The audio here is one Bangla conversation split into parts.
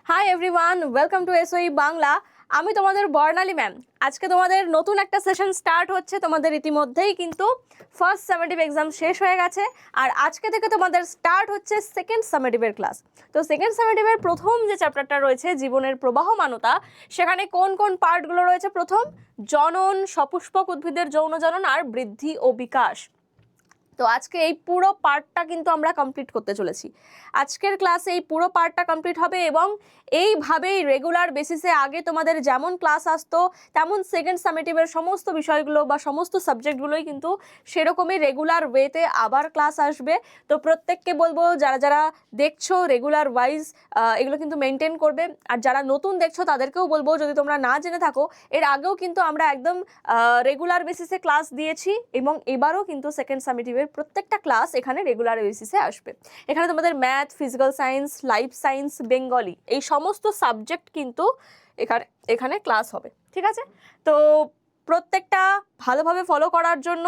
Hi everyone, welcome to এসওই Bangla. আমি তোমাদের বর্ণালী ম্যাম। আজকে তোমাদের নতুন একটা সেশন স্টার্ট হচ্ছে। তোমাদের ইতিমধ্যেই কিন্তু ফার্স্ট সামেটিভ এক্সাম শেষ হয়ে গেছে, আর আজকে থেকে তোমাদের স্টার্ট হচ্ছে সেকেন্ড সামেটিভের ক্লাস। তো সেকেন্ড সামেটিভের প্রথম যে চ্যাপ্টারটা রয়েছে জীবনের প্রবাহমানতা, সেখানে কোন কোন পার্টগুলো রয়েছে? প্রথম জনন, সপুষ্পক উদ্ভিদের যৌন জনন আর বৃদ্ধি ও বিকাশ। তো আজকে এই পুরো পার্টটা কিন্তু আমরা কমপ্লিট করতে চলেছি। আজকের ক্লাসে এই পুরো পার্টটা কমপ্লিট হবে এবং এইভাবেই রেগুলার বেসিসে আগে তোমাদের যেমন ক্লাস আসতো তেমন সেকেন্ড সামেটিভের সমস্ত বিষয়গুলো বা সমস্ত সাবজেক্টগুলোই কিন্তু সেরকমই রেগুলার ওয়েতে আবার ক্লাস আসবে। তো প্রত্যেককে বলবো যারা যারা দেখছো রেগুলার ওয়াইজ এগুলো কিন্তু মেনটেন করবে, আর যারা নতুন দেখছো তাদেরকেও বলবো যদি তোমরা না জেনে থাকো এর আগেও কিন্তু আমরা একদম রেগুলার বেসিসে ক্লাস দিয়েছি এবং এবারও কিন্তু সেকেন্ড সামেটিভের প্রত্যেকটা ক্লাস এখানে রেগুলার বেসিসে আসবে। এখানে তোমাদের math, physical science, life science, Bengali এই সমস্ত সাবজেক্ট কিন্তু এখানে ক্লাস হবে, ঠিক আছে? তো প্রত্যেকটা ভালোভাবে ফলো করার জন্য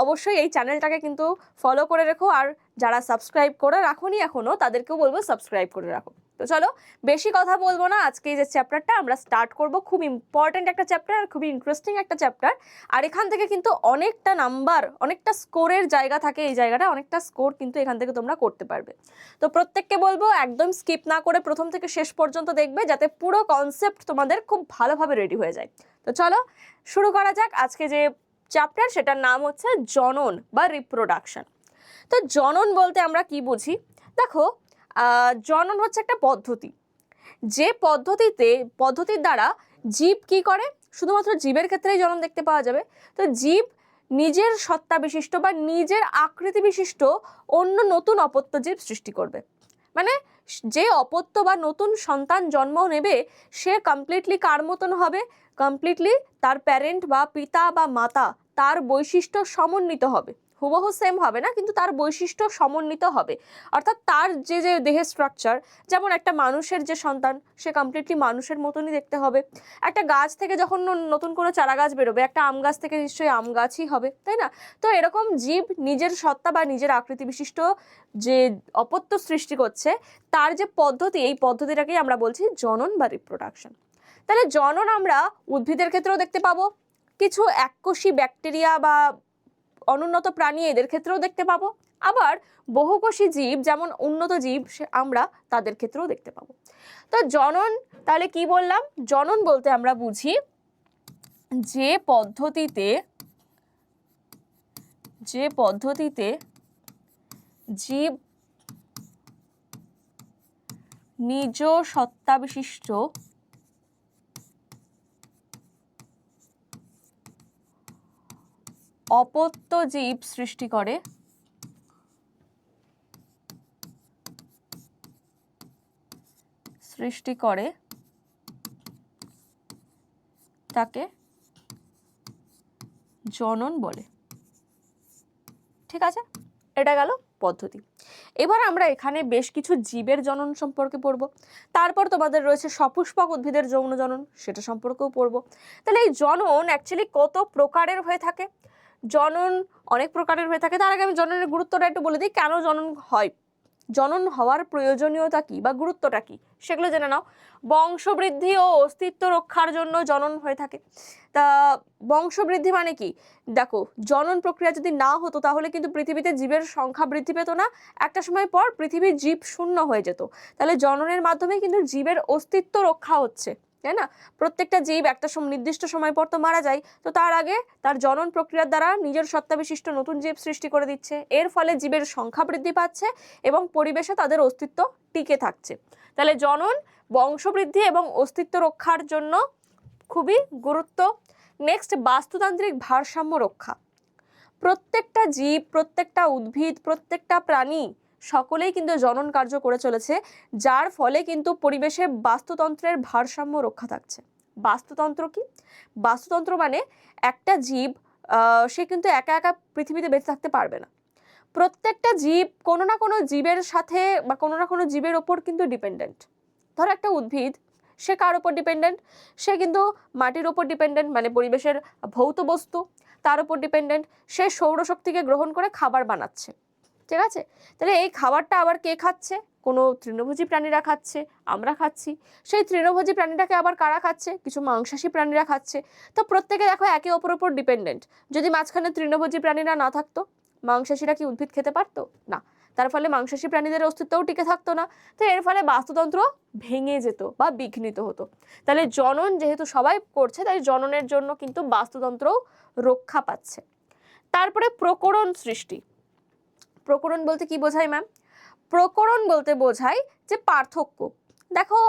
অবশ্যই এই চ্যানেলটাকে কিন্তু ফলো করে রেখো, আর যারা সাবস্ক্রাইব করে রাখোনি এখনও তাদেরকেও বলবো সাবস্ক্রাইব করে রাখো। তো চলো বেশি কথা বলবো না, আজকে এই যে চ্যাপ্টারটা আমরা স্টার্ট করব। খুব ইম্পর্ট্যান্ট একটা চ্যাপ্টার আর খুবই ইন্টারেস্টিং একটা চ্যাপ্টার, আর এখান থেকে কিন্তু অনেকটা নাম্বার, অনেকটা স্কোরের জায়গা থাকে। এই জায়গাটা অনেকটা স্কোর কিন্তু এখান থেকে তোমরা করতে পারবে। তো প্রত্যেককে বলবো একদম স্কিপ না করে প্রথম থেকে শেষ পর্যন্ত দেখবে, যাতে পুরো কনসেপ্ট তোমাদের খুব ভালোভাবে রেডি হয়ে যায়। তো চলো শুরু করা যাক। আজকে যে চ্যাপ্টার সেটার নাম হচ্ছে জনন বা রিপ্রোডাকশন। তো জনন বলতে আমরা কি বুঝি? দেখো, জনন হচ্ছে একটা পদ্ধতি, যে পদ্ধতির দ্বারা জীব কি করে, শুধুমাত্র জীবের ক্ষেত্রেই জনন দেখতে পাওয়া যাবে। তো জীব নিজের সত্তা বিশিষ্ট বা নিজের আকৃতি বিশিষ্ট অন্য নতুন অপত্য জীব সৃষ্টি করবে। মানে যে অপত্য বা নতুন সন্তান জন্ম নেবে সে কমপ্লিটলি কার মতন হবে? কমপ্লিটলি তার প্যারেন্ট বা পিতা বা মাতা তার বৈশিষ্ট্য সমন্বিত হবে। হুবহু সেম হবে না, কিন্তু তার বৈশিষ্ট্য সমন্বিত হবে। অর্থাৎ তার যে যে দেহের স্ট্রাকচার, যেমন একটা মানুষের যে সন্তান সে কমপ্লিটলি মানুষের মতনই দেখতে হবে। একটা গাছ থেকে যখন নতুন কোনো চারা গাছ বেরোবে, একটা আম গাছ থেকে নিশ্চয়ই আম গাছই হবে, তাই না? তো এরকম জীব নিজের সত্তা বা নিজের আকৃতি বিশিষ্ট যে অপত্য সৃষ্টি করছে তার যে পদ্ধতি, এই পদ্ধতিটাকেই আমরা বলছি জনন বা রিপ্রোডাকশন। তাহলে জনন আমরা উদ্ভিদের ক্ষেত্রেও দেখতে পাবো, কিছু এককোষী ব্যাকটেরিয়া বা অনুন্নত প্রাণী এদের ক্ষেত্রেও দেখতে পাবো, আবার বহুকোষী জীব যেমন উন্নত জীব আমরা তাদের ক্ষেত্রেও দেখতে পাবো। তো জনন তাহলে কি বললাম? জনন বলতে আমরা বুঝি যে পদ্ধতিতে জীব নিজ সত্তা বিশিষ্ট অপত্য জীব সৃষ্টি করে তাকে জনন বলে, ঠিক আছে? এটা গেল পদ্ধতি। এবার আমরা এখানে বেশ কিছু জীবের জনন সম্পর্কে পড়ব, তারপর তোমাদের রয়েছে সপুষ্পক উদ্ভিদের যৌন জনন, সেটা সম্পর্কেও পড়ব। তাহলে এই জনন অ্যাকচুয়ালি কত প্রকারের হয়ে থাকে? জনন অনেক প্রকারের হয়ে থাকে। তার আগে আমি জননের গুরুত্বটা একটু বলে দিই, কেন জনন হয়, জনন হওয়ার প্রয়োজনীয়তা কি বা গুরুত্বটা কি সেগুলো জেনে নাও। বংশবৃদ্ধি ও অস্তিত্ব রক্ষার জন্য জনন হয়ে থাকে। তা বংশবৃদ্ধি মানে কি? দেখো, জনন প্রক্রিয়া যদি না হতো তাহলে কিন্তু পৃথিবীতে জীবের সংখ্যা বৃদ্ধি পেত না, একটা সময় পর পৃথিবীর জীব শূন্য হয়ে যেত। তাহলে জননের মাধ্যমে কিন্তু জীবের অস্তিত্ব রক্ষা হচ্ছে, তাই না? প্রত্যেকটা জীব একটা নির্দিষ্ট সময় পর তো মারা যায়, তো তার আগে তার জনন প্রক্রিয়ার দ্বারা নিজের সত্তা বিশিষ্ট নতুন জীব সৃষ্টি করে দিচ্ছে। এর ফলে জীবের সংখ্যা বৃদ্ধি পাচ্ছে এবং পরিবেশে তাদের অস্তিত্ব টিকে থাকছে। তাহলে জনন বংশবৃদ্ধি এবং অস্তিত্ব রক্ষার জন্য খুবই গুরুত্ব। নেক্সট, বাস্তুতান্ত্রিক ভারসাম্য রক্ষা। প্রত্যেকটা জীব, প্রত্যেকটা উদ্ভিদ, প্রত্যেকটা প্রাণী সকলেই কিন্তু জনন কার্য করে চলেছে, যার ফলে কিন্তু পরিবেশে বাস্তুতন্ত্রের ভারসাম্য রক্ষা থাকছে। বাস্তুতন্ত্র কি? বাস্তুতন্ত্র মানে একটা জীব সে কিন্তু একা একা পৃথিবীতে বেঁচে থাকতে পারবে না। প্রত্যেকটা জীব কোনো না কোনো জীবের সাথে বা কোনো না কোনো জীবের ওপর কিন্তু ডিপেন্ডেন্ট। ধরো একটা উদ্ভিদ, সে কার ওপর ডিপেন্ডেন্ট? সে কিন্তু মাটির ওপর ডিপেন্ডেন্ট, মানে পরিবেশের ভৌত বস্তু তার উপর ডিপেন্ডেন্ট। সে সৌরশক্তিকে গ্রহণ করে খাবার বানাচ্ছে, ঠিক আছে? তাহলে এই খাবারটা আবার কে খাচ্ছে? কোনো তৃণভোজী প্রাণীরা খাচ্ছে, আমরা খাচ্ছি। সেই তৃণভোজী প্রাণীটাকে আবার কারা খাচ্ছে? কিছু মাংসাশী প্রাণীরা খাচ্ছে। তো প্রত্যেকে দেখো একে অপরের উপর ডিপেন্ডেন্ট। যদি মাঝখানে তৃণভোজী প্রাণীরা না থাকতো, মাংসাশীরা কি উদ্ভিদ খেতে পারতো? না। তার ফলে মাংসাশী প্রাণীদের অস্তিত্বও টিকে থাকতো না। তো এর ফলে বাস্তুতন্ত্র ভেঙে যেত বা বিঘ্নিত হতো। তাহলে জনন যেহেতু সবাই করছে, তাই জননের জন্য কিন্তু বাস্তুতন্ত্রও রক্ষা পাচ্ছে। তারপরে প্রকরণ সৃষ্টি। প্রকরণ বলতে কি বোঝায় ম্যাম? প্রকরণ বলতে বোঝায় যে পার্থক্য। দেখো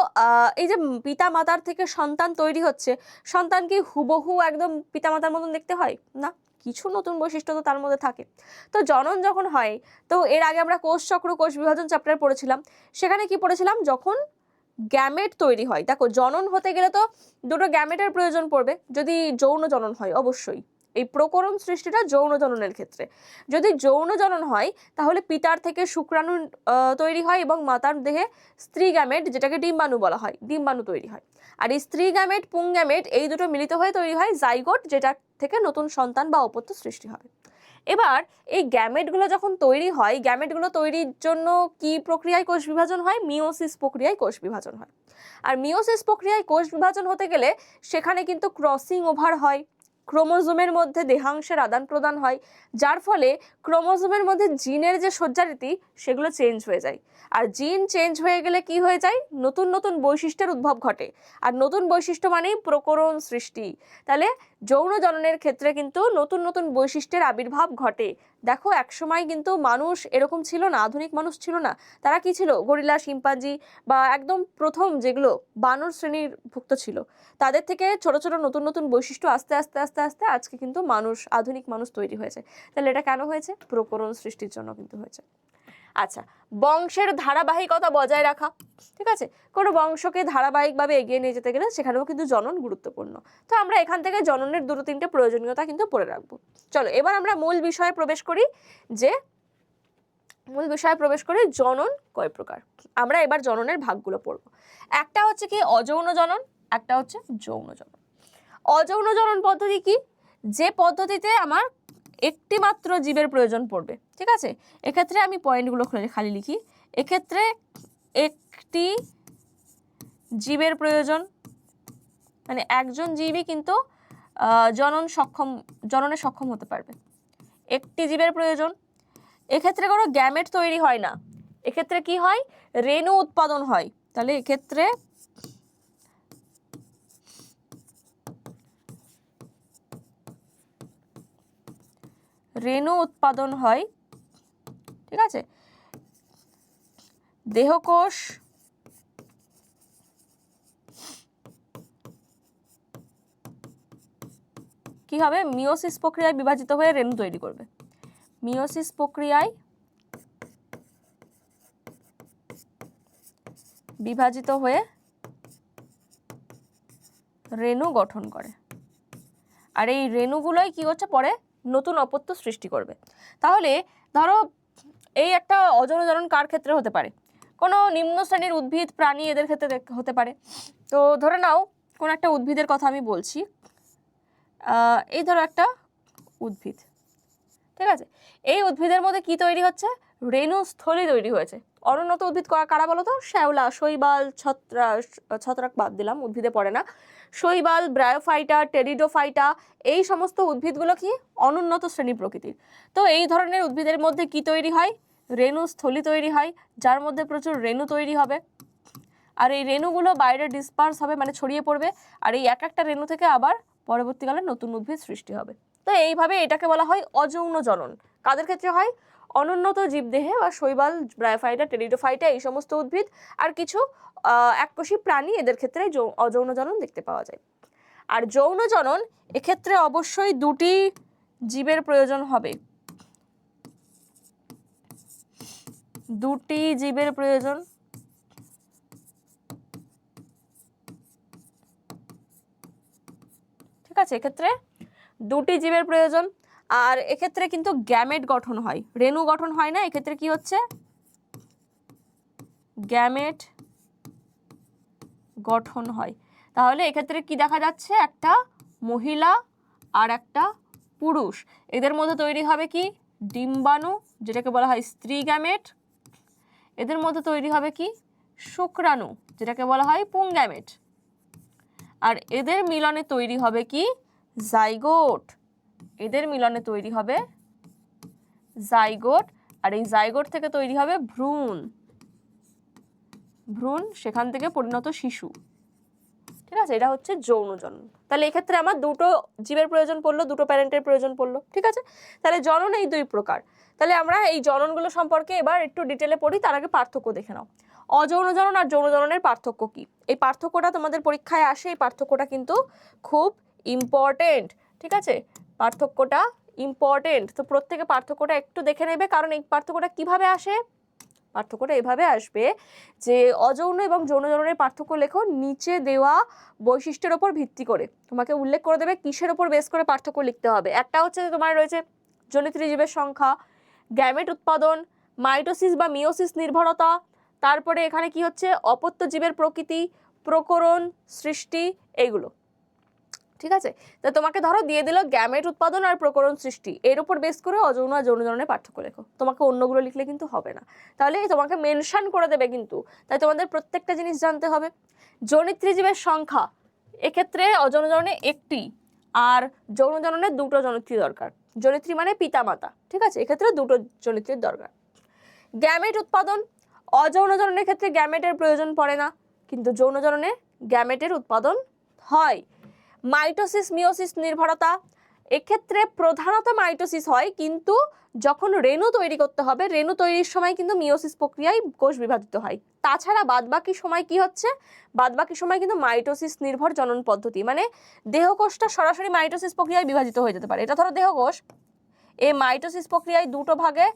এই যে পিতা মাতার থেকে সন্তান তৈরি হচ্ছে, সন্তান কি হুবহু একদম পিতা মাতার মতন দেখতে হয়? না, কিছু নতুন বৈশিষ্ট্য তো তার মধ্যে থাকে। তো জনন যখন হয়, তো এর আগে আমরা কোষ চক্র কোষ বিভাজন চ্যাপ্টার পড়েছিলাম। সেখানে কি পড়েছিলাম? যখন গ্যামেট তৈরি হয়, দেখো জনন হতে গেলে তো দুটো গ্যামেটের প্রয়োজন পড়বে, যদি যৌন জনন হয় অবশ্যই। এই প্রকরণ সৃষ্টিটা যৌন জননের ক্ষেত্রে। যদি যৌন জনন হয় তাহলে পিতার থেকে শুক্রাণু তৈরি হয় এবং মাতার দেহে স্ত্রী গ্যামেট, যেটাকে ডিম্বাণু বলা হয়, ডিম্বাণু তৈরি হয়। আর এই স্ত্রী গ্যামেট পুং গ্যামেট এই দুটো মিলিত হয়ে তৈরি হয় জাইগোট, যেটা থেকে নতুন সন্তান বা অপত্য সৃষ্টি হয়। এবার এই গ্যামেটগুলো যখন তৈরি হয়, গ্যামেটগুলো তৈরির জন্য কি প্রক্রিয়ায় কোষ বিভাজন হয়? মিওসিস প্রক্রিয়ায় কোষ বিভাজন হয়। আর মিওসিস প্রক্রিয়ায় কোষ বিভাজন হতে গেলে সেখানে কিন্তু ক্রসিং ওভার হয়, ক্রোমোজোমের মধ্যে দেহাংশের আদান প্রদান হয়, যার ফলে ক্রোমোজোমের মধ্যে জিনের যে সজ্জারীতি সেগুলো চেঞ্জ হয়ে যায়। আর জিন চেঞ্জ হয়ে গেলে কি হয়ে যায়? নতুন নতুন বৈশিষ্ট্যের উদ্ভব ঘটে। আর নতুন বৈশিষ্ট্য মানেই প্রকরণ সৃষ্টি। তাহলে যৌন জননের ক্ষেত্রে কিন্তু নতুন নতুন বৈশিষ্ট্যের আবির্ভাব ঘটে। দেখো একসময় কিন্তু মানুষ এরকম ছিল না, আধুনিক মানুষ ছিল না। তারা কি ছিল? গরিলা, শিম্পাঞ্জি বা একদম প্রথম যেগুলো বানর শ্রেণীর ভুক্ত ছিল, তাদের থেকে ছোট ছোট নতুন নতুন বৈশিষ্ট্য আস্তে আস্তে আস্তে আস্তে আজকে কিন্তু মানুষ, আধুনিক মানুষ তৈরি হয়েছে। তাহলে এটা কেন হয়েছে? প্রকরণ সৃষ্টির জন্য কিন্তু হয়েছে। আচ্ছা, বংশের ধারাবাহিকতা বজায় রাখা। ঠিক আছে, কোনো বংশকে ধারাবাহিকভাবে এগিয়ে নিয়ে যেতে গেলে সেখানেও কিন্তু জনন গুরুত্বপূর্ণ। তো আমরা এখান থেকে জননের দুটো তিনটে প্রয়োজনীয়তা কিন্তু পড়ে রাখবো। চলো এবার আমরা মূল বিষয়ে প্রবেশ করি, জনন কয় প্রকার। আমরা এবার জননের ভাগগুলো পড়বো। একটা হচ্ছে কি অযৌন জনন, একটা হচ্ছে যৌন জনন। অযৌন জনন পদ্ধতি কি? যে পদ্ধতিতে আমার একটি মাত্র জীবের প্রয়োজন পড়বে। ঠিক আছে, এক্ষেত্রে আমি পয়েন্টগুলো খালি লিখি। এক্ষেত্রে একটি জীবের প্রয়োজন, মানে একজন জীবই কিন্তু জননে সক্ষম হতে পারবে। একটি জীবের প্রয়োজন। এক্ষেত্রে কোনো গ্যামেট তৈরি হয় না, এক্ষেত্রে কি হয়? রেণু উৎপাদন হয়। তাহলে এক্ষেত্রে রেণু উৎপাদন হয়। ঠিক আছে, দেহকোষ কি হবে? মিওসিস প্রক্রিয়ায় বিভাজিত হয়ে রেণু তৈরি করবে। মিওসিস প্রক্রিয়ায় বিভাজিত হয়ে রেণু গঠন করে। আর এই রেণুগুলোই কি হচ্ছে? পরে নতুন অপত্য সৃষ্টি করবে। তাহলে ধরো এই একটা অযৌন জনন কার ক্ষেত্রে হতে পারে? কোনো নিম্ন শ্রেণীর উদ্ভিদ, প্রাণী, এদের ক্ষেত্রে হতে পারে। তো ধরে নাও কোন একটা উদ্ভিদের কথা আমি বলছি। এই ধরো একটা উদ্ভিদ, ঠিক আছে, এই উদ্ভিদের মধ্যে কি তৈরি হচ্ছে? রেণুস্থলী তৈরি হয়েছে। অনুন্নত উদ্ভিদ কারা বলো তো? শ্যাওলা, শৈবাল, ছত্রাক বাদ দিলাম, উদ্ভিদে পড়ে না। শৈবাল, ব্রায়োফাইটা, টেরিডোফাইটা, এই সমস্ত উদ্ভিদগুলো কি অনুন্নত শ্রেণী প্রকৃতির। তো এই ধরনের উদ্ভিদের মধ্যে কি তৈরি হয়? রেণুস্থলী তৈরি হয়, যার মধ্যে প্রচুর রেণু তৈরি হবে। আর এই রেণুগুলো বাইরে ডিসপার্স হবে, মানে ছড়িয়ে পড়বে। আর এই এক একটা রেণু থেকে আবার পরবর্তীকালে নতুন উদ্ভিদ সৃষ্টি হবে। তো এইভাবে এটাকে বলা হয় অযৌন জনন। কাদের ক্ষেত্রে হয়? অনুন্নত জীবদেহে বা শৈবাল, ব্রায়োফাইটা, টেরিডোফাইটা, এই সমস্ত উদ্ভিদ আর কিছু এককোষী প্রাণী, এদের ক্ষেত্রে অযৌন জনন দেখতে পাওয়া যায়। আর যৌন জনন এক্ষেত্রে অবশ্যই দুটি জীবের প্রয়োজন হবে, দুটি জীবের প্রয়োজন। ঠিক আছে, এক্ষেত্রে দুটি জীবের প্রয়োজন। আর এক্ষেত্রে কিন্তু গ্যামেট গঠন হয়, রেণু গঠন হয় না। এক্ষেত্রে কি হচ্ছে? গ্যামেট গঠন হয়। তাহলে এক্ষেত্রে কি দেখা যাচ্ছে? একটা মহিলা আর একটা পুরুষ, এদের মধ্যে তৈরি হবে কি? ডিম্বাণু, যেটাকে বলা হয় স্ত্রী গ্যামেট, এদের মধ্যে তৈরি হবে কি শুক্রাণু, যেটাকে বলা হয় পুংগ্যামেট, আর এদের মিলনে তৈরি হবে কি জাইগোট, এদের মিলনে তৈরি হবে জাইগোট, আর এই জাইগোট থেকে তৈরি হবে ভ্রূণ, ভ্রূণ সেখান থেকে পরিণত শিশু। ঠিক আছে, এটা হচ্ছে যৌন জনন। তাহলে এক্ষেত্রে আমার দুটো জীবের প্রয়োজন পড়লো, দুটো প্যারেন্টের প্রয়োজন পড়লো। ঠিক আছে, তাহলে জনন এই দুই প্রকার। তাহলে আমরা এই জননগুলো সম্পর্কে এবার একটু ডিটেলে পড়ি, তার আগে পার্থক্য দেখে নাও। অযৌন জনন আর যৌন জননের পার্থক্য কি, এই পার্থক্যটা তোমাদের পরীক্ষায় আসে, এই পার্থক্যটা কিন্তু খুব ইম্পর্টেন্ট। ঠিক আছে, পার্থক্যটা ইম্পর্টেন্ট, তো প্রত্যেকে পার্থক্যটা একটু দেখে নেবে, কারণ এই পার্থক্যটা কিভাবে আসে। পার্থক্যটা এভাবে আসবে যে অযৌন এবং যৌন জননের পার্থক্য লেখো নিচে দেওয়া বৈশিষ্ট্যের ওপর ভিত্তি করে, তোমাকে উল্লেখ করে দেবে কিসের ওপর বেস করে পার্থক্য লিখতে হবে। একটা হচ্ছে তোমার রয়েছে জনিত্রী জীবের সংখ্যা, গ্যামেট উৎপাদন, মাইটোসিস বা মিওসিস নির্ভরতা, তারপরে এখানে কি হচ্ছে অপত্য জীবের প্রকৃতি, প্রকরণ সৃষ্টি, এইগুলো। ঠিক আছে, তো তোমাকে ধরো দিয়ে দিল গ্যামেট উৎপাদন আর প্রকরণ সৃষ্টি, এর উপর বেস করে অযৌন আর যৌন জননের পার্থক্য লেখো। তোমাকে অন্যগুলো লিখলে কিন্তু হবে না, তাহলে তোমাকে মেনশন করে দেবে কিন্তু, তাই তোমাদের প্রত্যেকটা জিনিস জানতে হবে। জনিত্রী জীবের সংখ্যা, এক্ষেত্রে অযৌন জননে একটি আর যৌন জননে দুটো জনিত্রী দরকার। জনিত্রী মানে পিতা মাতা, ঠিক আছে, এক্ষেত্রে দুটো জনিত্রীর দরকার। গ্যামেট উৎপাদন, অযৌন জননের ক্ষেত্রে গ্যামেটের প্রয়োজন পড়ে না, কিন্তু যৌন জননে গ্যামেটের উৎপাদন হয়। মাইটোসিস মিওসিস নির্ভরতা, এক্ষেত্রে প্রধানত মাইটোসিস হয়, কিন্তু যখন রেণু তৈরি করতে হবে, রেণু তৈরির সময় কিন্তু মিওসিস প্রক্রিয়ায় কোষ বিভাজিত হয়। তাছাড়া বাদবাকি সময় কি হচ্ছে, বাদবাকি সময় কিন্তু মাইটোসিস নির্ভর জনন পদ্ধতি, মানে দেহকোষটা সরাসরি মাইটোসিস প্রক্রিয়ায় বিভাজিত হয়ে যেতে পারে। এটা ধরো দেহকোষ, এই মাইটোসিস প্রক্রিয়ায় দুটো ভাগে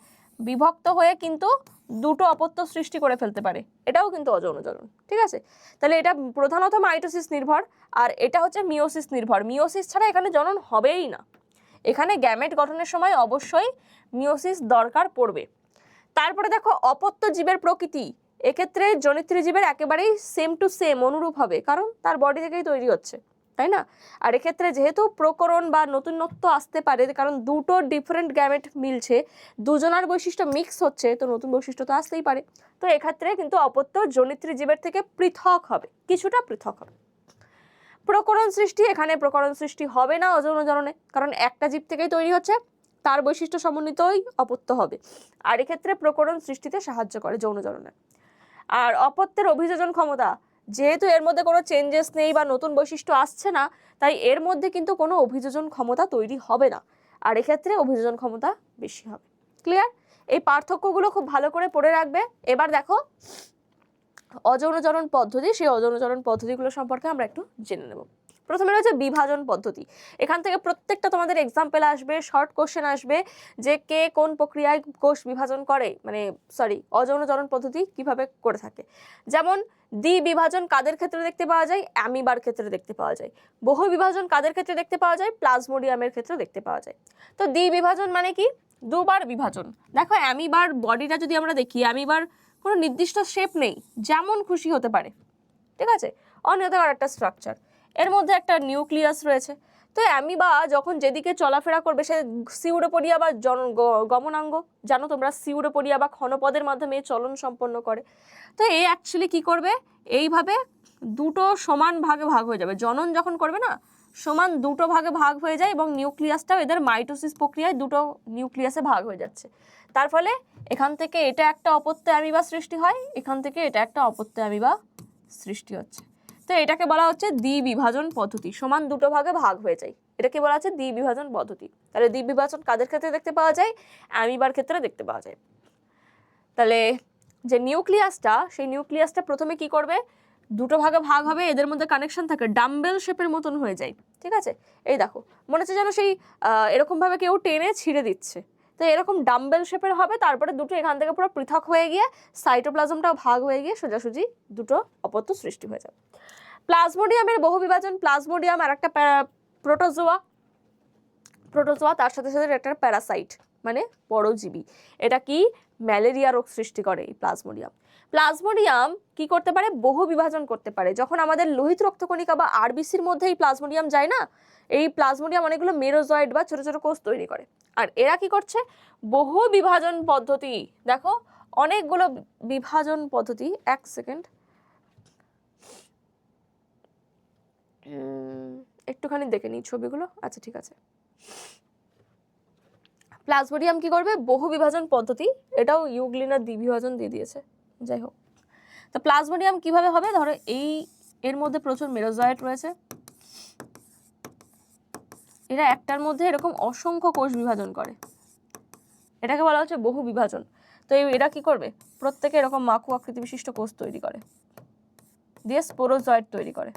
বিভক্ত হয়ে কিন্তু দুটো অপত্য সৃষ্টি করে ফেলতে পারে, এটাও কিন্তু অযৌন জনন। ঠিক আছে, তাহলে এটা প্রধানত মাইটোসিস নির্ভর, আর এটা হচ্ছে মিওসিস নির্ভর। মিওসিস ছাড়া এখানে জনন হবেই না, এখানে গ্যামেট গঠনের সময় অবশ্যই মিওসিস দরকার পড়বে। তারপরে দেখো অপত্য জীবের প্রকৃতি, এক্ষেত্রে জনিত্রী জীবের একেবারেই সেম টু সেম অনুরূপ হবে, কারণ তার বডি থেকেই তৈরি হচ্ছে, তাই না। আর এক্ষেত্রে যেহেতু প্রকরণ বা নতুনত্ব আসতে পারে, কারণ দুটো ডিফারেন্ট গ্যামেট মিলছে, দুজনার বৈশিষ্ট্য মিক্স হচ্ছে, তো নতুন বৈশিষ্ট্য তো আসতেই পারে। তো এক্ষেত্রে কিন্তু অপত্য জনিত্রী জীবের থেকে পৃথক হবে, কিছুটা পৃথক হবে। প্রকরণ সৃষ্টি, এখানে প্রকরণ সৃষ্টি হবে না অযৌন জননে, কারণ একটা জীব থেকেই তৈরি হচ্ছে, তার বৈশিষ্ট্য সমন্বিতই অপত্য হবে, আর এক্ষেত্রে প্রকরণ সৃষ্টিতে সাহায্য করে যৌন জননে। আর অপত্যের অভিযোজন ক্ষমতা, যেহেতু এর মধ্যে কোনো চেঞ্জেস নেই বা নতুন বৈশিষ্ট্য আসছে না, তাই এর মধ্যে কিন্তু কোনো অভিযোজন ক্ষমতা তৈরি হবে না, আর এক্ষেত্রে অভিযোজন ক্ষমতা বেশি হবে। ক্লিয়ার, এই পার্থক্যগুলো খুব ভালো করে পড়ে রাখবে। এবার দেখো অযৌন জনন পদ্ধতি, সেই অযৌন জনন পদ্ধতিগুলো সম্পর্কে আমরা একটু জেনে নেব। প্রথমে রয়েছে বিভাজন পদ্ধতি, এখান থেকে প্রত্যেকটা তোমাদের এক্সাম্পল আসবে, শর্ট কোশ্চেন আসবে যে কে কোন প্রক্রিয়ায় কোষ বিভাজন করে, মানে অযৌন জনন পদ্ধতি কিভাবে করে থাকে। যেমন দ্বি বিভাজন কাদের ক্ষেত্রে দেখতে পাওয়া যায়, অ্যামিবার ক্ষেত্রে দেখতে পাওয়া যায়। বহু বিভাজন কাদের ক্ষেত্রে দেখতে পাওয়া যায়, প্লাজমোডিয়ামের ক্ষেত্রে দেখতে পাওয়া যায়। তো দ্বি বিভাজন মানে কি, দুবার বিভাজন। দেখো অ্যামিবার বডিটা যদি আমরা দেখি, অ্যামিবার কোনো নির্দিষ্ট শেপ নেই, যেমন খুশি হতে পারে, ঠিক আছে, অনিয়তাকার একটা স্ট্রাকচার, এর মধ্যে একটা নিউক্লিয়াস রয়েছে। তো অ্যামিবা যখন যেদিকে চলাফেরা করবে, সে সিউডোপোডিয়া বা গমনাঙ্গ, জানো তোমরা, সিউডোপোডিয়া বা ক্ষণপদের মাধ্যমে চলন সম্পন্ন করে। তো এ অ্যাকচুয়ালি কি করবে, এইভাবে দুটো সমান ভাগে ভাগ হয়ে যাবে, জনন যখন করবে না, সমান দুটো ভাগে ভাগ হয়ে যায়, এবং নিউক্লিয়াসটাও এদের মাইটোসিস প্রক্রিয়ায় দুটো নিউক্লিয়াসে ভাগ হয়ে যাচ্ছে। তার ফলে এখান থেকে এটা একটা অপত্য অ্যামিবা সৃষ্টি হয়, এখান থেকে এটা একটা অপত্য অ্যামিবা সৃষ্টি হচ্ছে। তো এটাকে বলা হচ্ছে দ্বিবিভাজন পদ্ধতি, সমান দুটো ভাগে ভাগ হয়ে যায়, এটাকে বলা হচ্ছে দ্বিবিভাজন পদ্ধতি। তাহলে দ্বিবিভাজন কাদের ক্ষেত্রে দেখতে পাওয়া যায়, অ্যামিবার ক্ষেত্রে দেখতে পাওয়া যায়। তাহলে যে নিউক্লিয়াসটা, সেই নিউক্লিয়াসটা প্রথমে কি করবে, দুটো ভাগে ভাগ হবে, এদের মধ্যে কানেকশন থাকে, ডাম্বেল শেপের মতন হয়ে যায়। ঠিক আছে, এই দেখো মনে হচ্ছে যেন সেই এরকমভাবে কেউ টেনে ছিঁড়ে দিচ্ছে, তো এরকম ডাম্বেল শেপের হবে। তারপরে দুটো এখান থেকে পুরো পৃথক হয়ে গিয়ে সাইটোপ্লাজমটাও ভাগ হয়ে গিয়ে সোজাসুজি দুটো অপত্য সৃষ্টি হয়ে যাবে। প্লাজমোডিয়ামের বহু বিভাজন, প্লাজমোডিয়াম আর একটা প্রোটোজোয়া, তার সাথে সাথে একটা প্যারাসাইট মানে পরজীবী। এটা কি ম্যালেরিয়া রোগ সৃষ্টি করে এই প্লাজমোডিয়াম। প্লাজমোডিয়াম কি করতে পারে? বহু বিভাজন করতে পারে। যখন আমাদের লোহিত রক্তকণিকা বা আরবিসির মধ্যে এই প্লাজমোডিয়াম যায় না, এই প্লাজমোডিয়াম অনেকগুলো মেরোজয়েড বা ছোট ছোট কোষ তৈরি করে। আর এরা কি করছে? বহু বিভাজন পদ্ধতি, দেখো অনেকগুলো বিভাজন পদ্ধতি। এক সেকেন্ড, একটুখানি দেখে নিই ছবিগুলো। আচ্ছা ঠিক আছে। প্লাজমোডিয়াম কি করবে? বহু বিভাজন পদ্ধতি, এটাও ইউগ্লিনার দ্বিবিভাজন দিয়ে দিয়েছে, যাই হোক। তো প্লাজমোডিয়াম কিভাবে হবে? ধরো এর মধ্যে প্রচুর মেরোজয়েট রয়েছে, এরা একটার মধ্যে এরকম অসংখ্য কোষ বিভাজন করে, এটাকে বলা হচ্ছে বহু বিভাজন। তো এরা কি করবে? প্রত্যেকে এরকম মাকু আকৃতি বিশিষ্ট কোষ তৈরি করে, দিয়ে স্পোরোজয়েট তৈরি করে।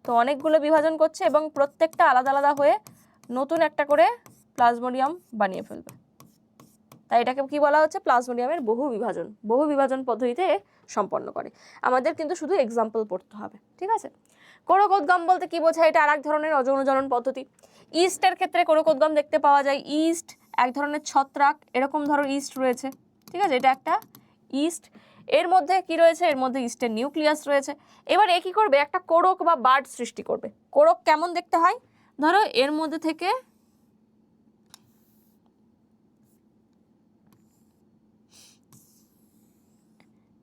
তো অনেকগুলো বিভাজন করছে এবং প্রত্যেকটা আলাদা আলাদা হয়ে নতুন একটা করে প্লাজমোডিয়াম বানিয়ে ফেলবে। তাই এটাকে কি বলা হচ্ছে? প্লাজমোডিয়ামের বহু বিভাজন। বহু বিভাজন পদ্ধতিতে সম্পন্ন করে। আমাদের কিন্তু শুধু এক্সাম্পল পড়তে হবে, ঠিক আছে? কোরকোদ্গম বলতে কি বোঝায়? এটা আর এক ধরনের অযৌনজনন পদ্ধতি। ইস্টের ক্ষেত্রে কোরকোদ্গম দেখতে পাওয়া যায়। ইস্ট এক ধরনের ছত্রাক, এরকম ধরো ইস্ট রয়েছে, ঠিক আছে? এটা একটা ইস্ট। এর মধ্যে কি রয়েছে? এর মধ্যে ইস্টের নিউক্লিয়াস রয়েছে। এবার এ কি করবে? একটা কোরক বা বার্ড সৃষ্টি করবে। কোরক কেমন দেখতে হয়? ধরো এর মধ্যে থেকে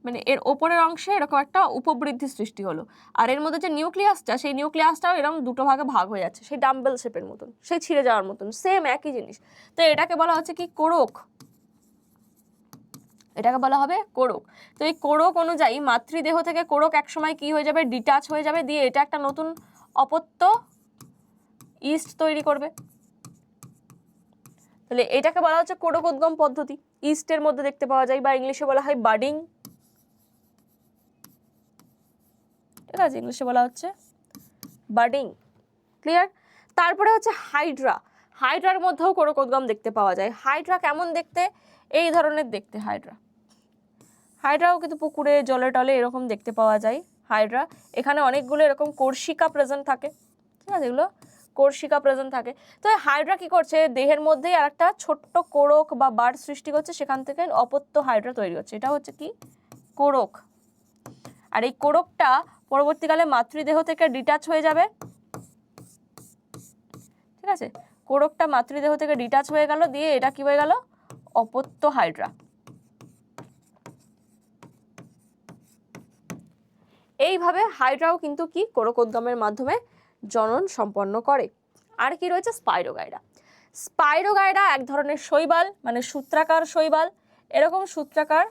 মানে এর ওপরের অংশে এরকম একটা উপবৃদ্ধি সৃষ্টি হলো, আর এর মধ্যে যে নিউক্লিয়াসটা, সেই নিউক্লিয়াসটাও এরকম দুটো ভাগে ভাগ হয়ে যাচ্ছে, সেই ডাম্বেল শেপের মতন, সেই ছিঁড়ে যাওয়ার মতন, সেম একই জিনিস। তো এটাকে বলা হচ্ছে কি? কোরক। এটাকে বলা হবে কোরক। তো এই কোরক অনুযায়ী মাতৃদেহ থেকে কোরক একসময় কি হয়ে যাবে? ডিটাচ হয়ে যাবে, দিয়ে এটা একটা নতুন অপত্য ইস্ট তৈরি করবে। তাহলে এটাকে বলা হচ্ছে কোরকোদ্গম পদ্ধতি। ইস্টের মধ্যে দেখতে পাওয়া যায়, বা ইংলিশে বলা হয় বাডিং, ঠিক আছে? ইংলিশে বলা হচ্ছে বাডিং, ক্লিয়ার? তারপরে হচ্ছে হাইড্রা। হাইড্রার মধ্যেও কোরকোদ্গম দেখতে পাওয়া যায়। হাইড্রা কেমন দেখতে? এই ধরনের দেখতে হাইড্রা। হাইড্রাও কিন্তু পুকুরে, জলে টলে এরকম দেখতে পাওয়া যায় হাইড্রা। এখানে অনেকগুলো এরকম কোর্সিকা প্রেজেন্ট থাকে, ঠিক আছে? এগুলো কোর্সিকা প্রেজেন্ট থাকে। তো এই হাইড্রা কি করছে? দেহের মধ্যেই আর একটা ছোট্ট কোরক বা বার্ড সৃষ্টি করছে, সেখান থেকে অপত্য হাইড্রা তৈরি হচ্ছে। এটা হচ্ছে কি? কোরক। আর এই কোরকটা পরবর্তীকালে মাতৃদেহ থেকে ডিটাচ হয়ে যাবে, ঠিক আছে? কোরকটা মাতৃদেহ থেকে ডিটাচ হয়ে গেল, দিয়ে এটা কি হয়ে গেল? অপত্য হাইড্রা। এইভাবে হাইড্রাও কিন্তু কি? কোরকোদ্গমের মাধ্যমে জনন সম্পন্ন করে। আর কি রয়েছে? স্পাইরোগাইরা। স্পাইরোগাইরা এক ধরনের শৈবাল, মানে সূত্রাকার শৈবাল, এরকম সূত্রাকার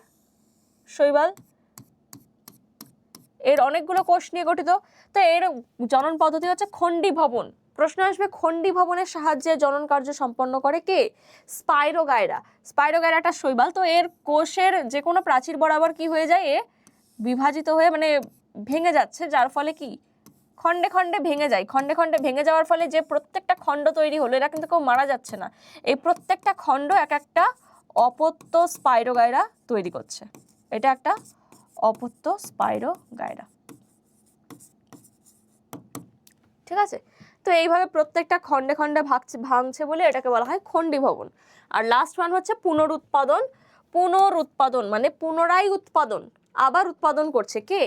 শৈবাল, এর অনেকগুলো কোষ নিয়ে গঠিত। তো এর জনন পদ্ধতি হচ্ছে খণ্ডী ভবন। প্রশ্ন আসবে, খণ্ডী ভবনের সাহায্যে জনন কার্য সম্পন্ন করে কে? স্পাইরোগাইরা। স্পাইরোগাইরাটা শৈবাল, তো এর কোষের যে কোনো প্রাচীর বরাবর কি হয়ে যায়? এ বিভাজিত হয়ে মানে ভেঙে যাচ্ছে, যার ফলে কি খণ্ডে খণ্ডে ভেঙে যায়। খণ্ডে খণ্ডে ভেঙে যাওয়ার ফলে যে প্রত্যেকটা খণ্ড তৈরি হলো, এরা কিন্তু কেউ মারা যাচ্ছে না, এই প্রত্যেকটা খণ্ড এক একটা অপত্য স্পাইরোগাইরা তৈরি করছে। এটা একটা অপত্য স্পাইরোগাইরা, ঠিক আছে? তো এইভাবে প্রত্যেকটা খণ্ডে খণ্ডে ভাঙছে বলে এটাকে বলা হয় খণ্ডী ভবন। আর লাস্ট ওয়ান হচ্ছে পুনরুৎপাদন। পুনরুৎপাদন মানে পুনরায় উৎপাদন, আবার উৎপাদন করছে কে?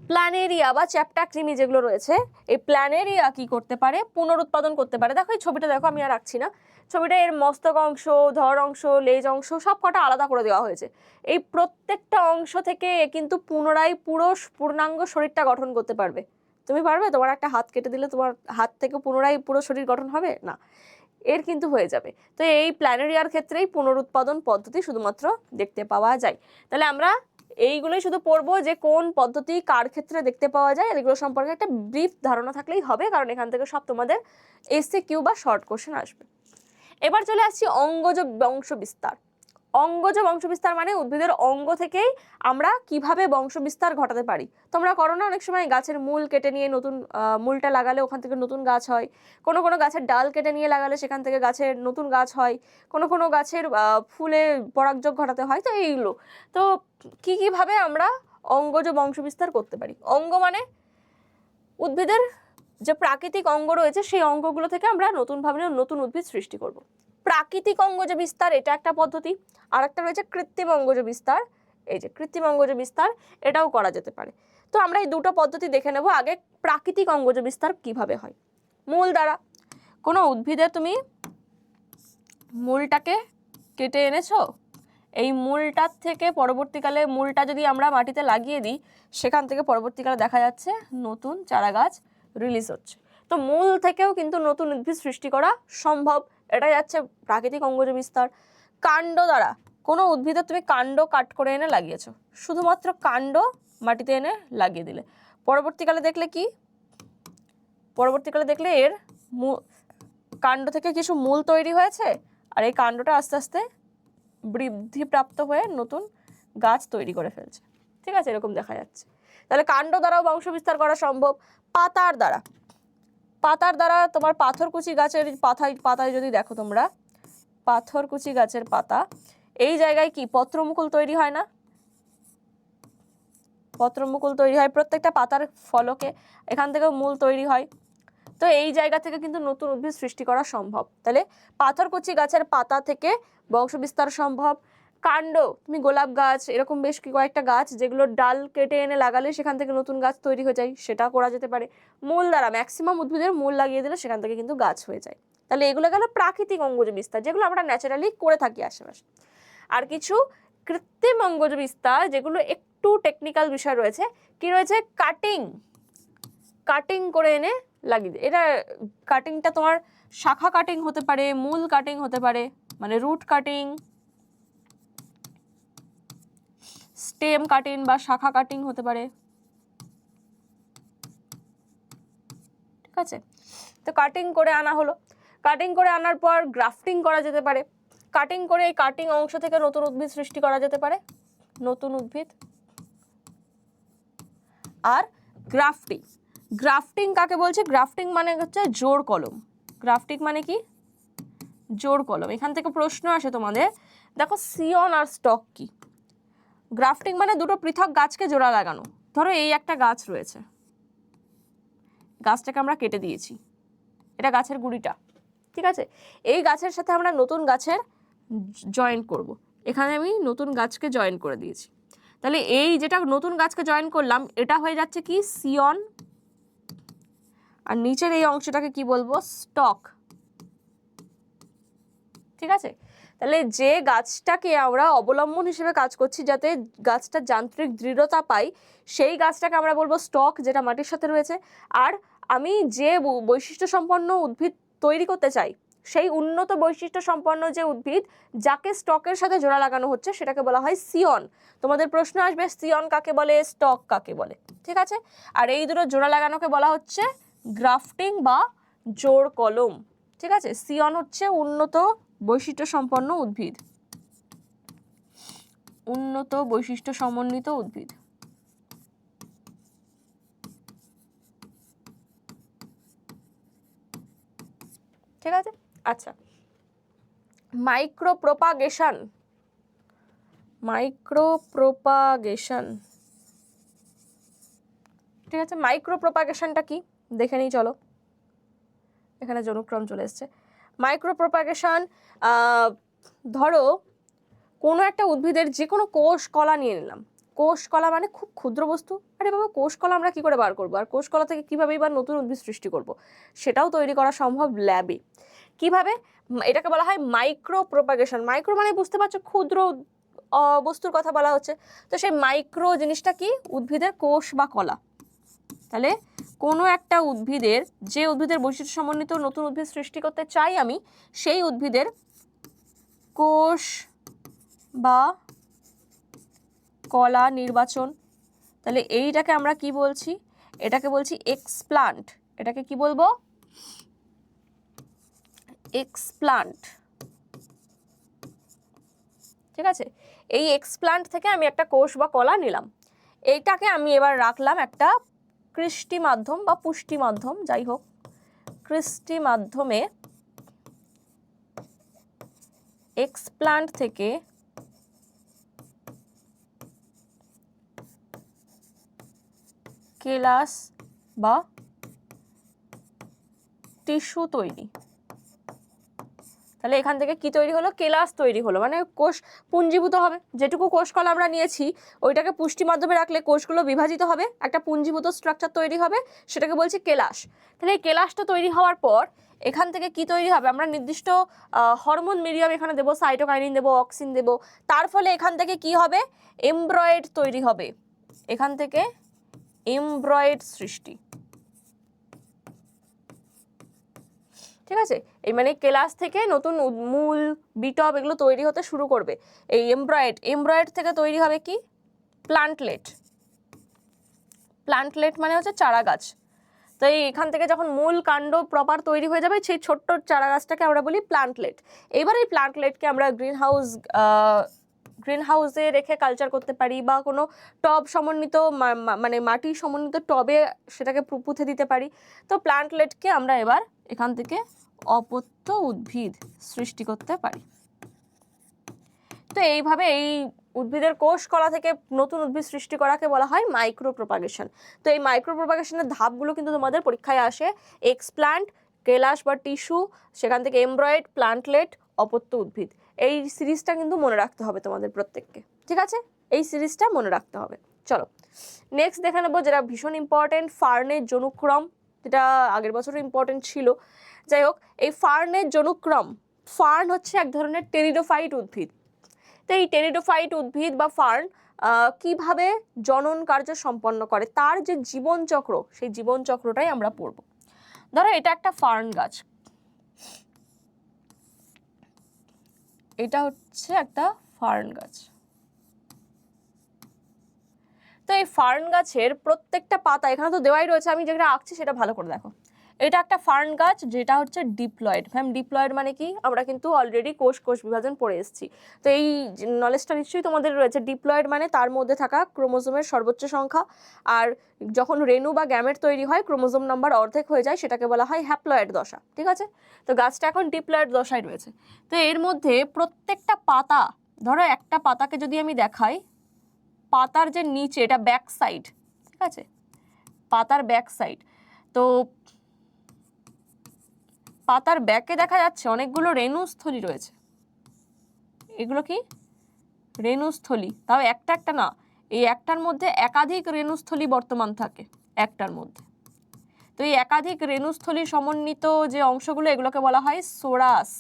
প্ল্যানেরিয়া বা চ্যাপ্টা কৃমি যেগুলো রয়েছে, এই প্ল্যানেরিয়া কি করতে পারে? পুনরুৎপাদন করতে পারে। দেখো এই ছবিটা দেখো, আমি আর রাখছি না ছবিটা। এর মস্তক অংশ, ধর অংশ, লেজ অংশ সব কটা আলাদা করে দেওয়া হয়েছে। এই প্রত্যেকটা অংশ থেকে কিন্তু পুনরায় পূর্ণাঙ্গ শরীরটা গঠন করতে পারবে। তুমি পারবে? তোমার একটা হাত কেটে দিলে তোমার হাত থেকে পুনরায় পুরো শরীর গঠন হবে না, এর কিন্তু হয়ে যাবে। তো এই প্ল্যানেরিয়ার ক্ষেত্রেই পুনরুৎপাদন পদ্ধতি শুধুমাত্র দেখতে পাওয়া যায়। তাহলে আমরা এইগুলোই শুধু পড়বো যে কোন পদ্ধতি কার ক্ষেত্রে দেখতে পাওয়া যায়, এগুলো সম্পর্কে একটা ব্রিফ ধারণা থাকলেই হবে, কারণ এখান থেকে সব তোমাদের এসসিকিউ বা শর্ট কোশ্চেন আসবে। এবার চলে আসছি অঙ্গজ বংশ বিস্তার। অঙ্গজ বংশবিস্তার মানে উদ্ভিদের অঙ্গ থেকেই আমরা কিভাবে বংশবিস্তার ঘটাতে পারি। তোমরা করো না অনেক সময়, গাছের মূল কেটে নিয়ে নতুন মূলটা লাগালে ওখান থেকে নতুন গাছ হয়, কোনো কোনো গাছের ডাল কেটে নিয়ে লাগালে সেখান থেকে গাছের নতুন গাছ হয়, কোনো কোনো গাছের ফুলে পরাগযোগ ঘটাতে হয়। তো এইগুলো তো কিভাবে আমরা অঙ্গজ বংশবিস্তার করতে পারি। অঙ্গ মানে উদ্ভিদের যে প্রাকৃতিক অঙ্গ রয়েছে সেই অঙ্গগুলো থেকে আমরা নতুনভাবে নতুন উদ্ভিদ সৃষ্টি করব। প্রাকৃতিক অঙ্গজ বিস্তার এটা একটা পদ্ধতি, আর একটা রয়েছে কৃত্রিম অঙ্গজ বিস্তার। এই যে কৃত্রিম অঙ্গজ বিস্তার, এটাও করা যেতে পারে। তো আমরা এই দুটো পদ্ধতি দেখে নেব। আগে প্রাকৃতিক অঙ্গজ বিস্তার কিভাবে হয়। মূল দ্বারা কোনো উদ্ভিদে তুমি মূলটাকে কেটে এনেছো, এই মূলটার থেকে পরবর্তীকালে মূলটা যদি আমরা মাটিতে লাগিয়ে দিই, সেখান থেকে পরবর্তীকালে দেখা যাচ্ছে নতুন চারা গাছ রিলিজ হচ্ছে। তো মূল থেকেও কিন্তু নতুন উদ্ভিদ সৃষ্টি করা সম্ভব, এটাই যাচ্ছে প্রাকৃতিক অঙ্গজ বিস্তার। কাণ্ড দ্বারা কোনো উদ্ভিদে তুমি কাণ্ড কাট করে এনে লাগিয়েছো, শুধুমাত্র কাণ্ড মাটিতে এনে লাগিয়ে দিলে, পরবর্তীকালে দেখলে এর কাণ্ড থেকে কিছু মূল তৈরি হয়েছে, আর এই কাণ্ডটা আস্তে আস্তে বৃদ্ধিপ্রাপ্ত হয়ে নতুন গাছ তৈরি করে ফেলছে। ঠিক আছে, এরকম দেখা যাচ্ছে। তাহলে কাণ্ড দ্বারাও বংশ বিস্তার করা সম্ভব। পাতার দ্বারা তোমার পাথরকুচি গাছের পাতায় যদি দেখো তোমরা, পাথরকুচি গাছের পাতা, এই জায়গায় কি পত্রমুকুল তৈরি হয় না? পত্রমুকুল তৈরি হয় প্রত্যেকটা পাতার ফলকে, এখান থেকেও মূল তৈরি হয়। তো এই জায়গা থেকে কিন্তু নতুন উদ্ভিদ সৃষ্টি করা সম্ভব। তাহলে পাথরকুচি গাছের পাতা থেকে বংশ বিস্তার সম্ভব। কাণ্ড, তুমি গোলাপ গাছ, এরকম বেশ কয়েকটা গাছ যেগুলো ডাল কেটে এনে লাগালে সেখান থেকে নতুন গাছ তৈরি হয়ে যায়, সেটা করা যেতে পারে। মূল দ্বারা ম্যাক্সিমাম উদ্ভিদের মূল লাগিয়ে দিলে সেখান থেকে কিন্তু গাছ হয়ে যায়। তাহলে এগুলো গেল প্রাকৃতিক অঙ্গজ বিস্তার, যেগুলো আমরা ন্যাচারালি করে থাকি আশেপাশে। আর কিছু কৃত্রিম অঙ্গজ বিস্তার, যেগুলো একটু টেকনিক্যাল বিষয় রয়েছে। কি রয়েছে? কাটিং করে এনে লাগিয়ে দিই। এটা কাটিংটা তোমার শাখা কাটিং হতে পারে, মূল কাটিং হতে পারে, মানে রুট কাটিং, স্টেম কাটিং বা শাখা কাটিং হতে পারে। ঠিক আছে, তো কাটিং করে আনা হলো। কাটিং করে আনার পর গ্রাফটিং করা যেতে পারে। কাটিং করে এই কাটিং অংশ থেকে নতুন উদ্ভিদ সৃষ্টি করা যেতে পারে, নতুন উদ্ভিদ। আর গ্রাফটিং কাকে বলছে? গ্রাফটিং মানে হচ্ছে জোড় কলম। গ্রাফটিং মানে কি? জোড় কলম। এখান থেকে প্রশ্ন আসে তোমাদের, দেখো সিয়ন আর স্টক কি? গ্রাফটিং মানে দুটো পৃথক গাছকে জোড়া লাগানো। ধরো এই একটা গাছ রয়েছে, গাছটাকে আমরা কেটে দিয়েছি, এটা গাছের গুড়িটা। ঠিক আছে, এই গাছের সাথে আমরা নতুন গাছের জয়েন করব। এখানে আমি নতুন গাছকে জয়েন করে দিয়েছি। তাহলে এই যেটা নতুন গাছকে জয়েন করলাম, এটা হয়ে যাচ্ছে কি? সিয়ন। আর নিচের এই অংশটাকে কি বলবো? স্টক। ঠিক আছে, তাহলে যে গাছটাকে আমরা অবলম্বন হিসেবে কাজ করছি যাতে গাছটা যান্ত্রিক দৃঢ়তা পাই, সেই গাছটাকে আমরা বলবো স্টক, যেটা মাটির সাথে রয়েছে। আর আমি যে বৈশিষ্ট্য সম্পন্ন উদ্ভিদ তৈরি করতে চাই, সেই উন্নত বৈশিষ্ট্য সম্পন্ন যে উদ্ভিদ যাকে স্টকের সাথে জোড়া লাগানো হচ্ছে, সেটাকে বলা হয় সিয়ন। তোমাদের প্রশ্ন আসবে সিয়ন কাকে বলে, স্টক কাকে বলে। ঠিক আছে, আর এই দুটো জোড়া লাগানোকে বলা হচ্ছে গ্রাফটিং বা জোড় কলম। ঠিক আছে, সিয়ন হচ্ছে উন্নত বৈশিষ্ট্য সম্পন্ন উদ্ভিদ, উন্নত বৈশিষ্ট্য সমন্বিত উদ্ভিদ। ঠিক আছে, আচ্ছা, মাইক্রোপ্রোপাগেশন। ঠিক আছে, মাইক্রোপ্রোপাগেশনটা কি দেখে নিই চলো। এখানে জনুক্রম চলে এসছে। মাইক্রোপ্রোপাগেশন, ধরো কোনো একটা উদ্ভিদের যে কোনো কোষ কলা নিয়ে নিলাম। কোষ কলা মানে খুব ক্ষুদ্র বস্তু। আরে বাবা, কোষ কলা আমরা কি করে বার করবো? আর কোষ কলা থেকে কীভাবেই বা নতুন উদ্ভিদ সৃষ্টি করব? সেটাও তৈরি করা সম্ভব ল্যাবে। কিভাবে? এটাকে বলা হয় মাইক্রোপ্রোপাগেশন। মাইক্রো মানে বুঝতে পারছো, ক্ষুদ্র বস্তুর কথা বলা হচ্ছে। তো সেই মাইক্রো জিনিসটা কি? উদ্ভিদের কোষ বা কলা। তাহলে কোনো একটা উদ্ভিদের, যে উদ্ভিদের বৈশিষ্ট্য সমন্বিত নতুন উদ্ভিদ সৃষ্টি করতে চাই আমি, সেই উদ্ভিদের কোষ বা কলা নির্বাচন। তাহলে এইটাকে আমরা কি বলছি? এটাকে বলছি এক্সপ্লান্ট। এটাকে কি বলবো? এক্সপ্লান্ট। ঠিক আছে, এই এক্সপ্লান্ট থেকে আমি একটা কোষ বা কলা নিলাম, এইটাকে আমি এবার রাখলাম একটা কৃষ্টি মাধ্যম বা পুষ্টি মাধ্যম, যাই হোক, কৃষ্টি মাধ্যমে এক্সপ্লান্ট থেকে কেলাস বা টিস্যু তৈরি। তাহলে এখান থেকে কি তৈরি হলো? কেলাস তৈরি হলো, মানে কোষ পুঞ্জীভূত হবে। যেটুকু কোষ কলা আমরা নিয়েছি ওইটাকে পুষ্টি মাধ্যমে রাখলে কোষগুলো বিভাজিত হবে, একটা পুঞ্জীভূত স্ট্রাকচার তৈরি হবে, সেটাকে বলছি কেলাস। তাহলে এই কেলাসটা তৈরি হওয়ার পর এখান থেকে কি তৈরি হবে? আমরা নির্দিষ্ট হরমোন মিডিয়াম এখানে দেবো, সাইটোকাইনিন দেবো, অক্সিন দেবো, তার ফলে এখান থেকে কি হবে? এমব্রয়েড তৈরি হবে, এখান থেকে এমব্রয়েড সৃষ্টি। ঠিক আছে, এই মানে কেলাস থেকে নতুন মূল, বিটপ এগুলো তৈরি হতে শুরু করবে। এই এমব্রয়েড থেকে তৈরি হবে কি? প্লান্টলেট। প্লান্টলেট মানে হচ্ছে চারা গাছ। তো এখান থেকে যখন মূল কাণ্ড প্রপার তৈরি হয়ে যাবে, সেই ছোট্ট চারা গাছটাকে আমরা বলি প্লান্টলেট। এবার এই প্লান্টলেটকে আমরা গ্রিন হাউসে রেখে কালচার করতে পারি, বা কোনো টব সমন্বিত মানে মাটি সমন্বিত টবে সেটাকে পুঁতে দিতে পারি। তো প্লান্টলেটকে আমরা এবার এখান থেকে অপত্য উদ্ভিদ সৃষ্টি করতে পারি। তো এইভাবে এই উদ্ভিদের কোষ কলা থেকে নতুন উদ্ভিদ সৃষ্টি করাকে বলা হয় মাইক্রো প্রপাগেশন। তো এই মাইক্রো প্রপাগেশনের ধাপগুলো কিন্তু তোমাদের পরীক্ষায় আসে। এক্সপ্ল্যান্ট, কেলাস বা টিস্যু, সেখান থেকে এমব্রয়েড, প্লান্টলেট, অপত্য উদ্ভিদ। এই সিরিজটা কিন্তু মনে রাখতে হবে তোমাদের প্রত্যেককে, ঠিক আছে? এই সিরিজটা মনে রাখতে হবে। চলো নেক্সট দেখে নেবো, যেটা ভীষণ ইম্পর্টেন্ট, ফার্নের জনুক্রম, যেটা আগের বছরও ইম্পর্টেন্ট ছিল। যাই হোক, এই ফার্নের জনুক্রম, ফার্ন হচ্ছে এক ধরনের টেরিডোফাইট উদ্ভিদ। তো এই টেরিডোফাইট উদ্ভিদ বা ফার্ন কিভাবে জনন কার্য সম্পন্ন করে, তার যে জীবনচক্র, সেই জীবনচক্রটাই আমরা পড়ব। ধরো এটা একটা ফার্ন গাছ, এটা হচ্ছে একটা ফার্ন গাছ। তো এই ফার্ন গাছের প্রত্যেকটা পাতা এখানে তো দেওয়াই রয়েছে, আমি যেটা আঁকছি সেটা ভালো করে দেখো। এটা একটা ফার্ন গাছ, যেটা হচ্ছে ডিপ্লয়েড। ম্যাম ডিপ্লয়েড মানে কি? আমরা কিন্তু অলরেডি কোষ বিভাজন পড়ে এসেছি, তো এই নলেজটা নিশ্চয়ই তোমাদের রয়েছে। ডিপ্লয়েড মানে তার মধ্যে থাকা ক্রোমোজোমের সর্বোচ্চ সংখ্যা, আর যখন রেণু বা গ্যামেট তৈরি হয় ক্রোমোজোম নাম্বার অর্ধেক হয়ে যায়, সেটাকে বলা হয় হ্যাপ্লয়েড দশা। ঠিক আছে, তো গাছটা এখন ডিপ্লয়েড দশায় রয়েছে। তো এর মধ্যে প্রত্যেকটা পাতা, ধরো একটা পাতাকে যদি আমি দেখাই, পাতার যে নিচে, এটা ব্যাক সাইড, ঠিক আছে, পাতার ব্যাক সাইড, তো পাতার ব্যাকে দেখা যাচ্ছে অনেকগুলো রেণুস্থলী রয়েছে। এগুলো কি? রেণুস্থলী। তাও একটা একটা না, এই একটার মধ্যে একাধিক রেণুস্থলী বর্তমান থাকে একটার মধ্যে। তো এই একাধিক রেণুস্থলী সমন্বিত যে অংশগুলো, এগুলোকে বলা হয় সোরাস।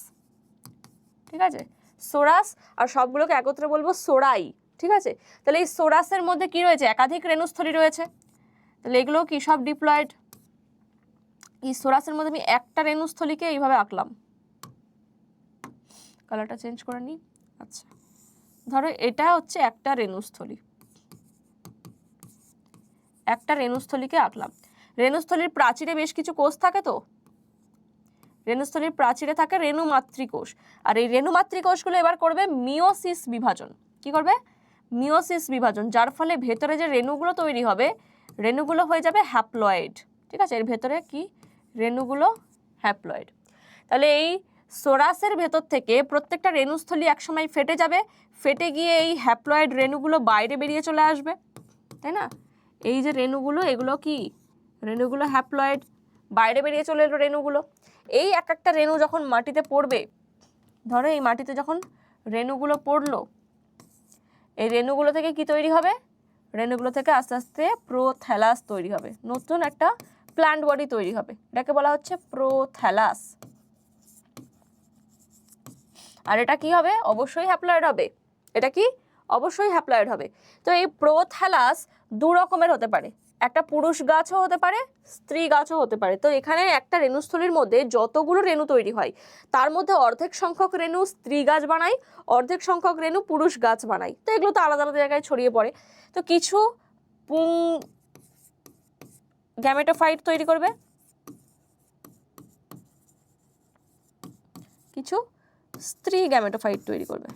ঠিক আছে, সোরাস, আর সবগুলোকে একত্রে বলবো সোরাই। ঠিক আছে, তাহলে এই সোরাসের মধ্যে কি রয়েছে? একাধিক রেণুস্থলী রয়েছে। তাহলে এগুলো কি? সব ডিপ্লয়েড। এই সোরাসের মধ্যে আমি একটা রেণুস্থলীকে এইভাবে আঁকলাম, কালারটা চেঞ্জ করে নিই। আচ্ছা, ধরো এটা হচ্ছে একটা রেণুস্থলী, একটা রেণুস্থলীকে আঁকলাম। রেণুস্থলীর প্রাচীরে বেশ কিছু কোষ থাকে, তো রেণুস্থলীর প্রাচীরে থাকে রেণু মাতৃকোষ, আর এই রেণু মাতৃকোষগুলো এবার করবে মিওসিস বিভাজন। কি করবে? মিওসিস বিভাজন, যার ফলে ভেতরে যে রেণুগুলো তৈরি হবে, রেণুগুলো হয়ে যাবে হ্যাপ্লয়েড। ঠিক আছে, এর ভেতরে কি? রেণুগুলো হ্যাপ্লয়েড। তাহলে এই সোরাসের ভেতর থেকে প্রত্যেকটা রেণুস্থলী একসময় ফেটে যাবে, ফেটে গিয়ে এই হ্যাপ্লয়েড রেণুগুলো বাইরে বেরিয়ে চলে আসবে, তাই না? এই যে রেণুগুলো, এগুলো কি? রেণুগুলো হ্যাপ্লয়েড, বাইরে বেরিয়ে চলে এলো রেণুগুলো। এই এক একটা রেণু যখন মাটিতে পড়বে, ধরো এই মাটিতে যখন রেণুগুলো পড়লো, এই রেণুগুলো থেকে কি তৈরি হবে? রেণুগুলো থেকে আস্তে আস্তে প্রোথ্যালাস তৈরি হবে, নতুন একটা প্ল্যান্ট বডি তৈরি হবে, এটাকে বলা হচ্ছে প্রোথ্যালাস। আর এটা কি হবে? অবশ্যই হ্যাপ্লয়েড হবে। এটা কি? অবশ্যই হ্যাপ্লয়েড হবে। তো এই প্রোথ্যালাস দু রকমের হতে পারে, একটা পুরুষ গাছও হতে পারে, স্ত্রী গাছও হতে পারে। তো এখানে একটা রেণুস্থলীর মধ্যে যতগুলো রেণু তৈরি হয়, তার মধ্যে অর্ধেক সংখ্যক রেণু স্ত্রী গাছ বানায়, অর্ধেক সংখ্যক রেণু পুরুষ গাছ বানায়। তো এগুলো তো আলাদা আলাদা জায়গায় ছড়িয়ে পড়ে। তো কিছু পুং গ্যামেটোফাইট তৈরি করবে, কিছু স্ত্রী গ্যামেটোফাইট তৈরি করবে,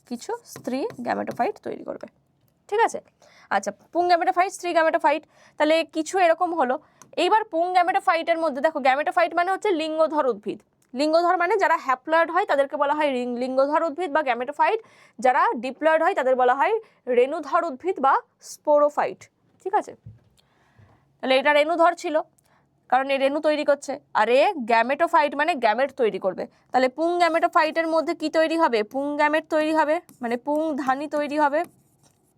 কিছু স্ত্রী গ্যামেটোফাইট তৈরি করবে। ঠিক আছে, আচ্ছা, পুং গ্যামেটোফাইট, স্ত্রী গ্যামেটোফাইট, তাহলে কিছু এরকম হলো। এইবার পুং গ্যামেটোফাইটের মধ্যে দেখো, গ্যামেটোফাইট মানে হচ্ছে লিঙ্গধর উদ্ভিদ। লিঙ্গধর মানে যারা হ্যাপ্লয়েড হয় তাদেরকে বলা হয় লিঙ্গধর উদ্ভিদ বা গ্যামেটোফাইট, যারা ডিপ্লয়েড হয় তাদের বলা হয় রেণুধর উদ্ভিদ বা স্পোরোফাইট। ঠিক আছে, তাহলে এটা রেণুধর ছিল, কারণ এ রেণু তৈরি করছে, আর এ গ্যামেটোফাইট মানে গ্যামেট তৈরি করবে। তাহলে পুং গ্যামেটোফাইটের মধ্যে কি তৈরি হবে? পুং গ্যামেট তৈরি হবে, মানে পুং ধানী তৈরি হবে।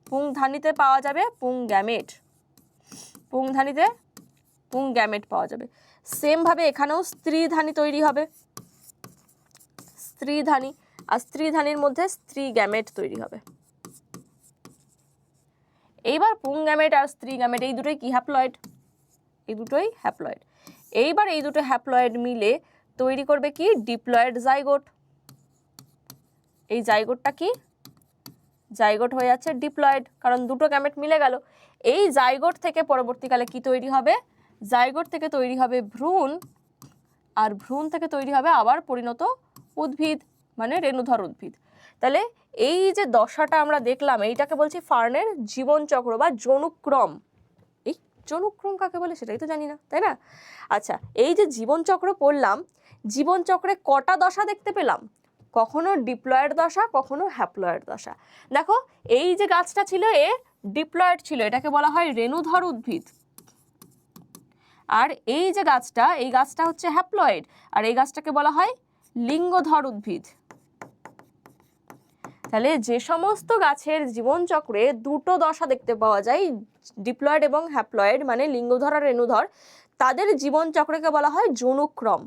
পুং ধানীতে পাওয়া যাবে পুং গ্যামেট, পুং ধানীতে পুং গ্যামেট পাওয়া যাবে। সেম ভাবে এখানেও স্ত্রী ধানী তৈরি হবে, স্ত্রী ধানী, আর স্ত্রী ধানীর মধ্যে স্ত্রী গ্যামেট তৈরি হবে। এইবার পুং গ্যামেট আর স্ত্রী গ্যামেট এই দুটোই কি হ্যাপ্লয়েড, এই দুটোই হ্যাপ্লয়েড। এইবার এই দুটো হ্যাপ্লয়েড মিলে তৈরি করবে কি? Diploid zygote. এই জাইগোটটা কি? জাইগোট হয়ে যাচ্ছে ডিপ্লয়েড, কারণ দুটো গ্যামেট মিলে গেল। এই জাইগোট থেকে পরবর্তীকালে কি তৈরি হবে? জাইগোট থেকে তৈরি হবে ভ্রূণ, আর ভ্রূণ থেকে তৈরি হবে আবার পরিণত উদ্ভিদ, মানে রেণুধর উদ্ভিদ। তাহলে এই যে দশাটা আমরা দেখলাম, এইটাকে বলছি ফার্নের জীবনচক্র বা জনুক্রম। এই জনুক্রম কাকে বলে সেটাই তো জানি না, তাই না? আচ্ছা, এই যে জীবনচক্র পড়লাম, জীবনচক্রে কটা দশা দেখতে পেলাম? কখনো ডিপ্লয়েড দশা, কখনো হ্যাপ্লয়েড দশা। দেখো এই যে গাছটা ছিল এ ডিপ্লয়েড ছিল, এটাকে বলা হয় রেণুধর উদ্ভিদ। আর এই যে গাছটা, এই গাছটা হচ্ছে হ্যাপ্লয়েড, আর এই গাছটাকে বলা হয় লিঙ্গধর উদ্ভিদ। তাহলে যে সমস্ত গাছের জীবনচক্রে দুটো দশা দেখতে পাওয়া যায়, ডিপ্লয়েড এবং হ্যাপ্লয়েড মানে লিঙ্গধর আর রেণুধর, তাদের জীবনচক্রকে বলা হয় জনুক্রম।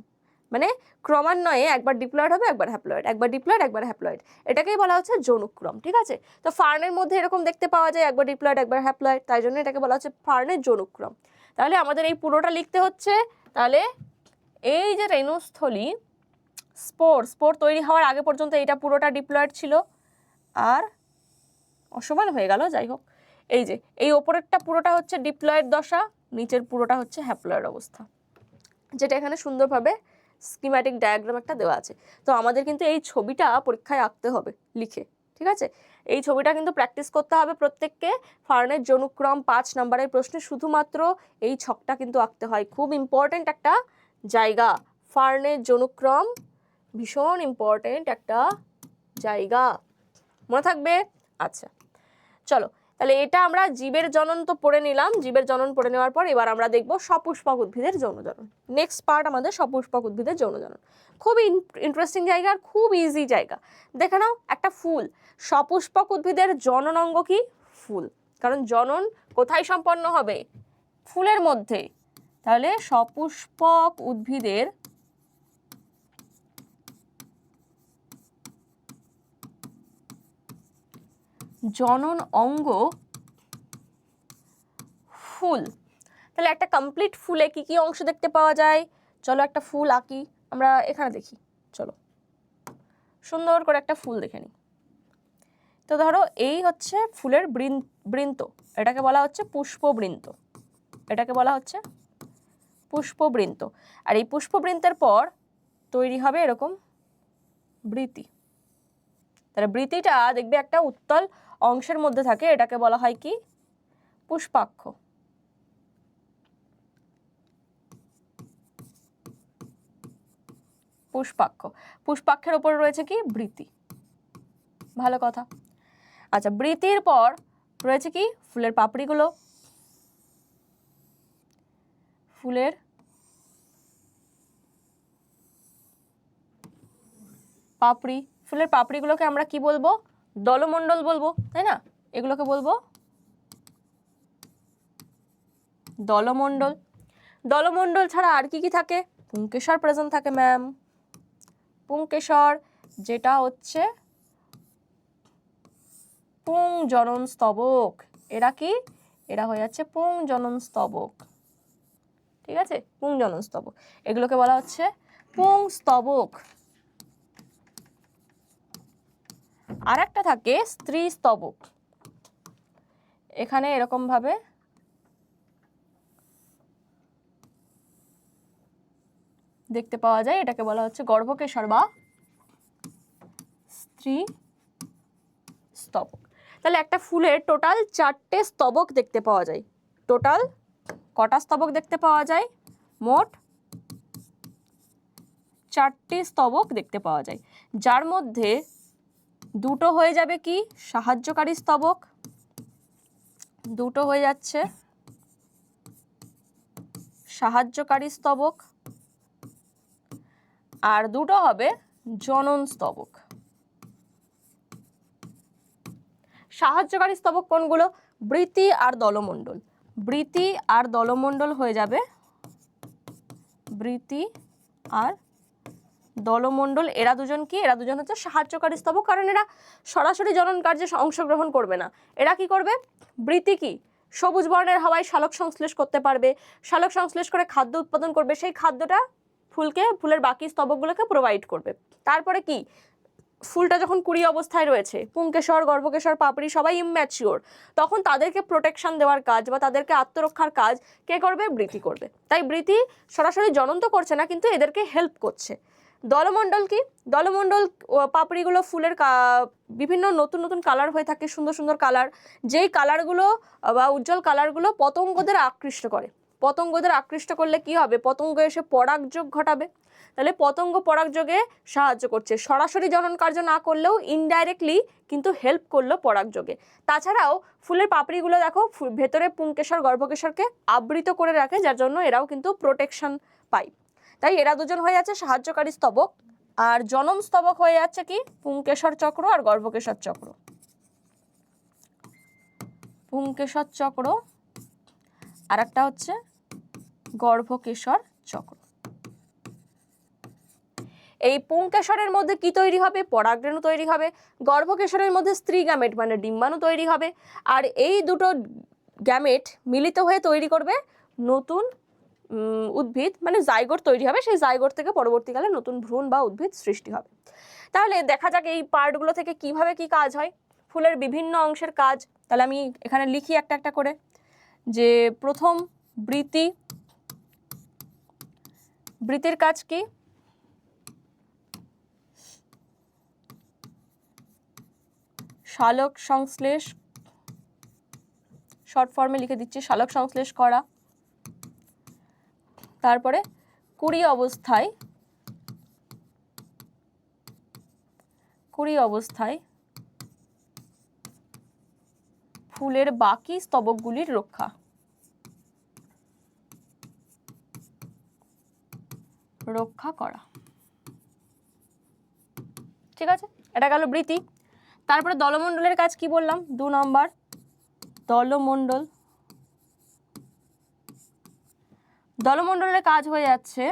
মানে ক্রমান্বয়ে একবার ডিপ্লয়েড হবে, একবার হ্যাপ্লয়েড, একবার ডিপ্লয়েড, একবার হ্যাপ্লয়েড, এটাকেই বলা হচ্ছে জনুক্রম। ঠিক আছে? তো ফার্নের মধ্যে এরকম দেখতে পাওয়া যায়, একবার ডিপ্লয়েড একবার হ্যাপ্লয়েড, তাই জন্য এটাকে বলা হচ্ছে ফার্নের জনুক্রম। তাহলে আমাদের এই পুরোটা লিখতে হচ্ছে। তাহলে এই যে রেণুস্থলী, স্পোর তৈরি হওয়ার আগে পর্যন্ত এটা পুরোটা ডিপ্লয়েড ছিল, আর অসমান হয়ে গেল, যাই হোক, এই যে এই ওপরেরটা পুরোটা হচ্ছে ডিপ্লয়েড দশা, নিচের পুরোটা হচ্ছে হ্যাপ্লয়েড অবস্থা, যেটা এখানে সুন্দরভাবে স্কিম্যাটিক ডায়াগ্রাম একটা দেওয়া আছে। তো আমাদের কিন্তু এই ছবিটা পরীক্ষায় আঁকতে হবে লিখে, ঠিক আছে? এই ছবিটা কিন্তু প্র্যাকটিস করতে হবে প্রত্যেককে। ফার্নের জনুক্রম 5 নম্বরের প্রশ্নে শুধুমাত্র এই ছকটা কিন্তু আঁকতে হয়, খুব ইম্পর্টেন্ট একটা জায়গা। ফার্নের জনুক্রম ভীষণ ইম্পর্টেন্ট একটা জায়গা, মনে থাকবে? আচ্ছা চলো, তাহলে এটা আমরা জীবের জনন তো পড়ে নিলাম। জীবের জনন পড়ে নেওয়ার পর এবার আমরা দেখব সপুষ্পক উদ্ভিদের যৌনজনন। নেক্সট পার্ট আমাদের সপুষ্পক উদ্ভিদের যৌনজনন। খুব ইন্টারেস্টিং জায়গা আর খুব ইজি জায়গা। দেখে নাও, একটা ফুল, সপুষ্পক উদ্ভিদের জনন অঙ্গ কি? ফুল, কারণ জনন কোথায় সম্পন্ন হবে? ফুলের মধ্যে। তাহলে সপুষ্পক উদ্ভিদের জনন অঙ্গ ফুল। তাহলে একটা কমপ্লিট ফুলে কি কি অংশ দেখতে পাওয়া যায়? চলো একটা ফুল আঁকি, আমরা এখানে দেখি। চলো সুন্দর করে একটা ফুল দেখে নিই। তো ধরো এই হচ্ছে ফুলের বৃন্ত, এটাকে বলা হচ্ছে পুষ্পবৃন্ত, এটাকে বলা হচ্ছে পুষ্পবৃন্ত। আর এই পুষ্পবৃন্তের পর তৈরি হবে এরকম বৃতি। তাহলে বৃতিটা দেখবে একটা উত্তল অংশের মধ্যে থাকে, এটাকে বলা হয় কি? পুষ্পাক্ষ। পুষ্পাক্ষ, পুষ্পাক্ষের উপর রয়েছে কি? বৃতি। ভালো কথা। আচ্ছা, বৃতির পর রয়েছে কি? ফুলের পাপড়িগুলো। ফুলের পাপড়ি, ফুলের পাপড়িগুলোকে আমরা কি বলবো? দলমণ্ডল বলবো, তাই না? এগুলোকে বলবো দলমণ্ডল। দলমণ্ডল ছাড়া আর কি কি থাকে? পুংকেশর প্রেজেন্ট থাকে ম্যাম, পুংকেশর, যেটা হচ্ছে পুংজনন স্তবক। এরা কি? এরা হয়ে যাচ্ছে পুংজনন স্তবক, ঠিক আছে? পুংজনন স্তবক, এগুলোকে বলা হচ্ছে পুংস্তবক। আর একটা থাকে স্ত্রী স্তবক, এখানে এরকম ভাবে দেখতে পাওয়া যায়, এটাকে বলা হচ্ছে গর্ভকেশর বা স্ত্রী স্তবক। তাহলে একটা ফুলের টোটাল 4টে স্তবক দেখতে পাওয়া যায়। টোটাল কটা স্তবক দেখতে পাওয়া যায়? মোট 4টে স্তবক দেখতে পাওয়া যায়, যার মধ্যে দুটো হয়ে যাবে কি? সাহায্যকারী স্তবক, দুটো হয়ে যাচ্ছে সাহায্যকারী স্তবক, আর দুটো হবে জনন স্তবক। সাহায্যকারী স্তবক কোনগুলো? বৃতি আর দলমণ্ডল। বৃতি আর দলমণ্ডল হয়ে যাবে বৃতি আর দলমণ্ডল। এরা দুজন কি? এরা দুজন হচ্ছে সাহায্যকারী স্তবক, কারণ এরা সরাসরি জনন কার্যে অংশগ্রহণ করবে না। এরা কি করবে? বৃতি কি? সবুজ বর্ণের হওয়ায় সালোক সংশ্লেষ করতে পারবে, সালোক সংশ্লেষ করে খাদ্য উৎপাদন করবে, সেই খাদ্যটা ফুলের বাকি স্তবকগুলোকে প্রোভাইড করবে। তারপরে কি? ফুলটা যখন কুড়ি অবস্থায় রয়েছে, পুংকেশর, গর্ভকেশর, পাপড়ি সবাই ইম্যাচিওর, তখন তাদেরকে প্রোটেকশন দেওয়ার কাজ বা তাদেরকে আত্মরক্ষার কাজ কে করবে? বৃতি করবে। তাই বৃতি সরাসরি জনন তো করছে না, কিন্তু এদেরকে হেল্প করছে। দলমণ্ডল কি? দলমণ্ডল পাপড়িগুলো ফুলের বিভিন্ন নতুন নতুন কালার হয়ে থাকে, সুন্দর সুন্দর কালার, যেই কালারগুলো বা উজ্জ্বল কালারগুলো পতঙ্গদের আকৃষ্ট করে। পতঙ্গদের আকৃষ্ট করলে কি হবে? পতঙ্গ এসে পরাগযোগ ঘটাবে, তাহলে পতঙ্গ পরাগযোগে সাহায্য করছে। সরাসরি জনন কার্য না করলেও ইনডাইরেক্টলি কিন্তু হেল্প করলো পরাগযোগে। তাছাড়াও ফুলের পাপড়িগুলো দেখো ভেতরে পুংকেশর, গর্ভকেশরকে আবৃত করে রাখে, যার জন্য এরাও কিন্তু প্রোটেকশন পায়। তাই এরা দুজন হয়ে যাচ্ছে সাহায্যকারী স্তবক, আর জনন স্তবক হয়ে যাচ্ছে কি? পুংকেশর চক্র আর গর্ভকেশর চক্র। পুংকেশর চক্র আর একটা হচ্ছে গর্ভকেশর চক্র। এই পুংকেশরের মধ্যে কি তৈরি হবে? পরাগরেণু তৈরি হবে। গর্ভকেশরের মধ্যে স্ত্রী গ্যামেট মানে ডিম্বাণু তৈরি হবে। আর এই দুটো গ্যামেট মিলিত হয়ে তৈরি করবে নতুন উদ্ভিদ, মানে জাইগোট তৈরি হবে। সেই জাইগোট থেকে পরবর্তীকালে নতুন ভ্রূণ বা উদ্ভিদ সৃষ্টি হবে। তাহলে দেখা যাক এই পার্টগুলো থেকে কিভাবে কি কাজ হয়, ফুলের বিভিন্ন অংশের কাজ। তাহলে আমি এখানে লিখি একটা একটা করে, যে প্রথম বৃতি। বৃতির কাজ কি? সালোক সংশ্লেষ, শর্ট ফর্মে লিখে দিচ্ছি, সালোক সংশ্লেষ করা। তারপরে কুড়ি অবস্থায় ফুলের বাকি স্তবকগুলির রক্ষা করা। ঠিক আছে, এটা গেল বৃতি। তারপরে দলমণ্ডলের কাজ কি বললাম? 2 নম্বর দলমণ্ডল। দলমণ্ডলের কাজ হয়ে যাচ্ছে,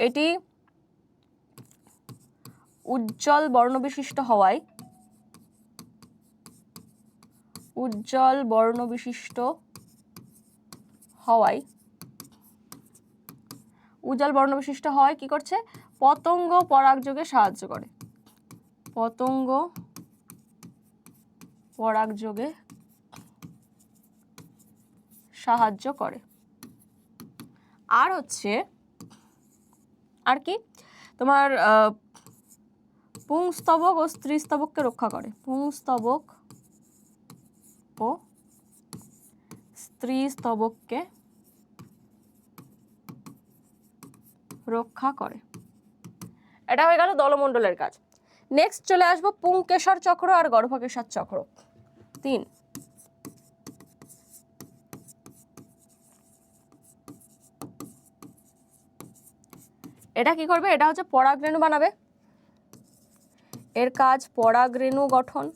এটি উজ্জ্বল বর্ণবিশিষ্ট হওয়ায় কি করছে? পতঙ্গ পরাগযোগে সাহায্য করে। পতঙ্গ পরাগযোগে সাহায্য করে। আর হচ্ছে আর কি? তোমার পুংস্তবক ও স্ত্রীস্তবককে রক্ষা করে। পুংস্তবক ও স্ত্রীস্তবককে রক্ষা করে। এটা হয়ে গেল দলমণ্ডলের কাজ। নেক্সট চলে আসবো পুংকেশর চক্র আর গর্ভকেশর চক্র। 3। এটা কি করবে? এটা হচ্ছে পরাগরেণু বানাবে। এর কাজ পরাগরেণু গঠন।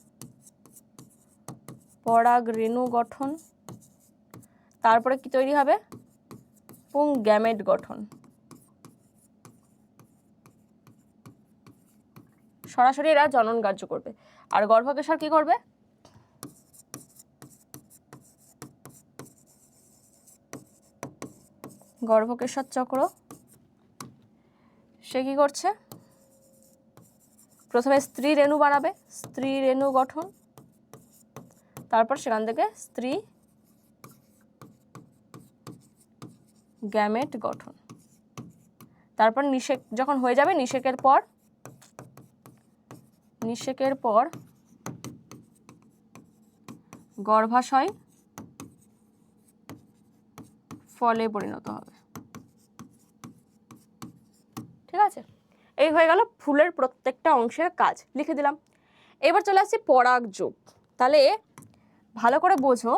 তারপরে কি তৈরি হবে? পুং গ্যামেট গঠন। সরাসরি এরা জনন কার্য করবে। আর গর্ভকেশর কি করবে? গর্ভকেশর চক্র সে কি করছে? প্রথমে স্ত্রী রেণু বানাবে, স্ত্রী রেণু গঠন, তারপর সেখান থেকে স্ত্রী গ্যামেট গঠন। তারপর নিষেক যখন হয়ে যাবে, নিষেকের পর গর্ভাশয় ফলে পরিণত হবে। ঠিক আছে, এই হয়ে গেল ফুলের প্রত্যেকটা অংশের কাজ, লিখে দিলাম। এবার চলে আসছি পরাগযোগ। তাহলে ভালো করে বোঝো,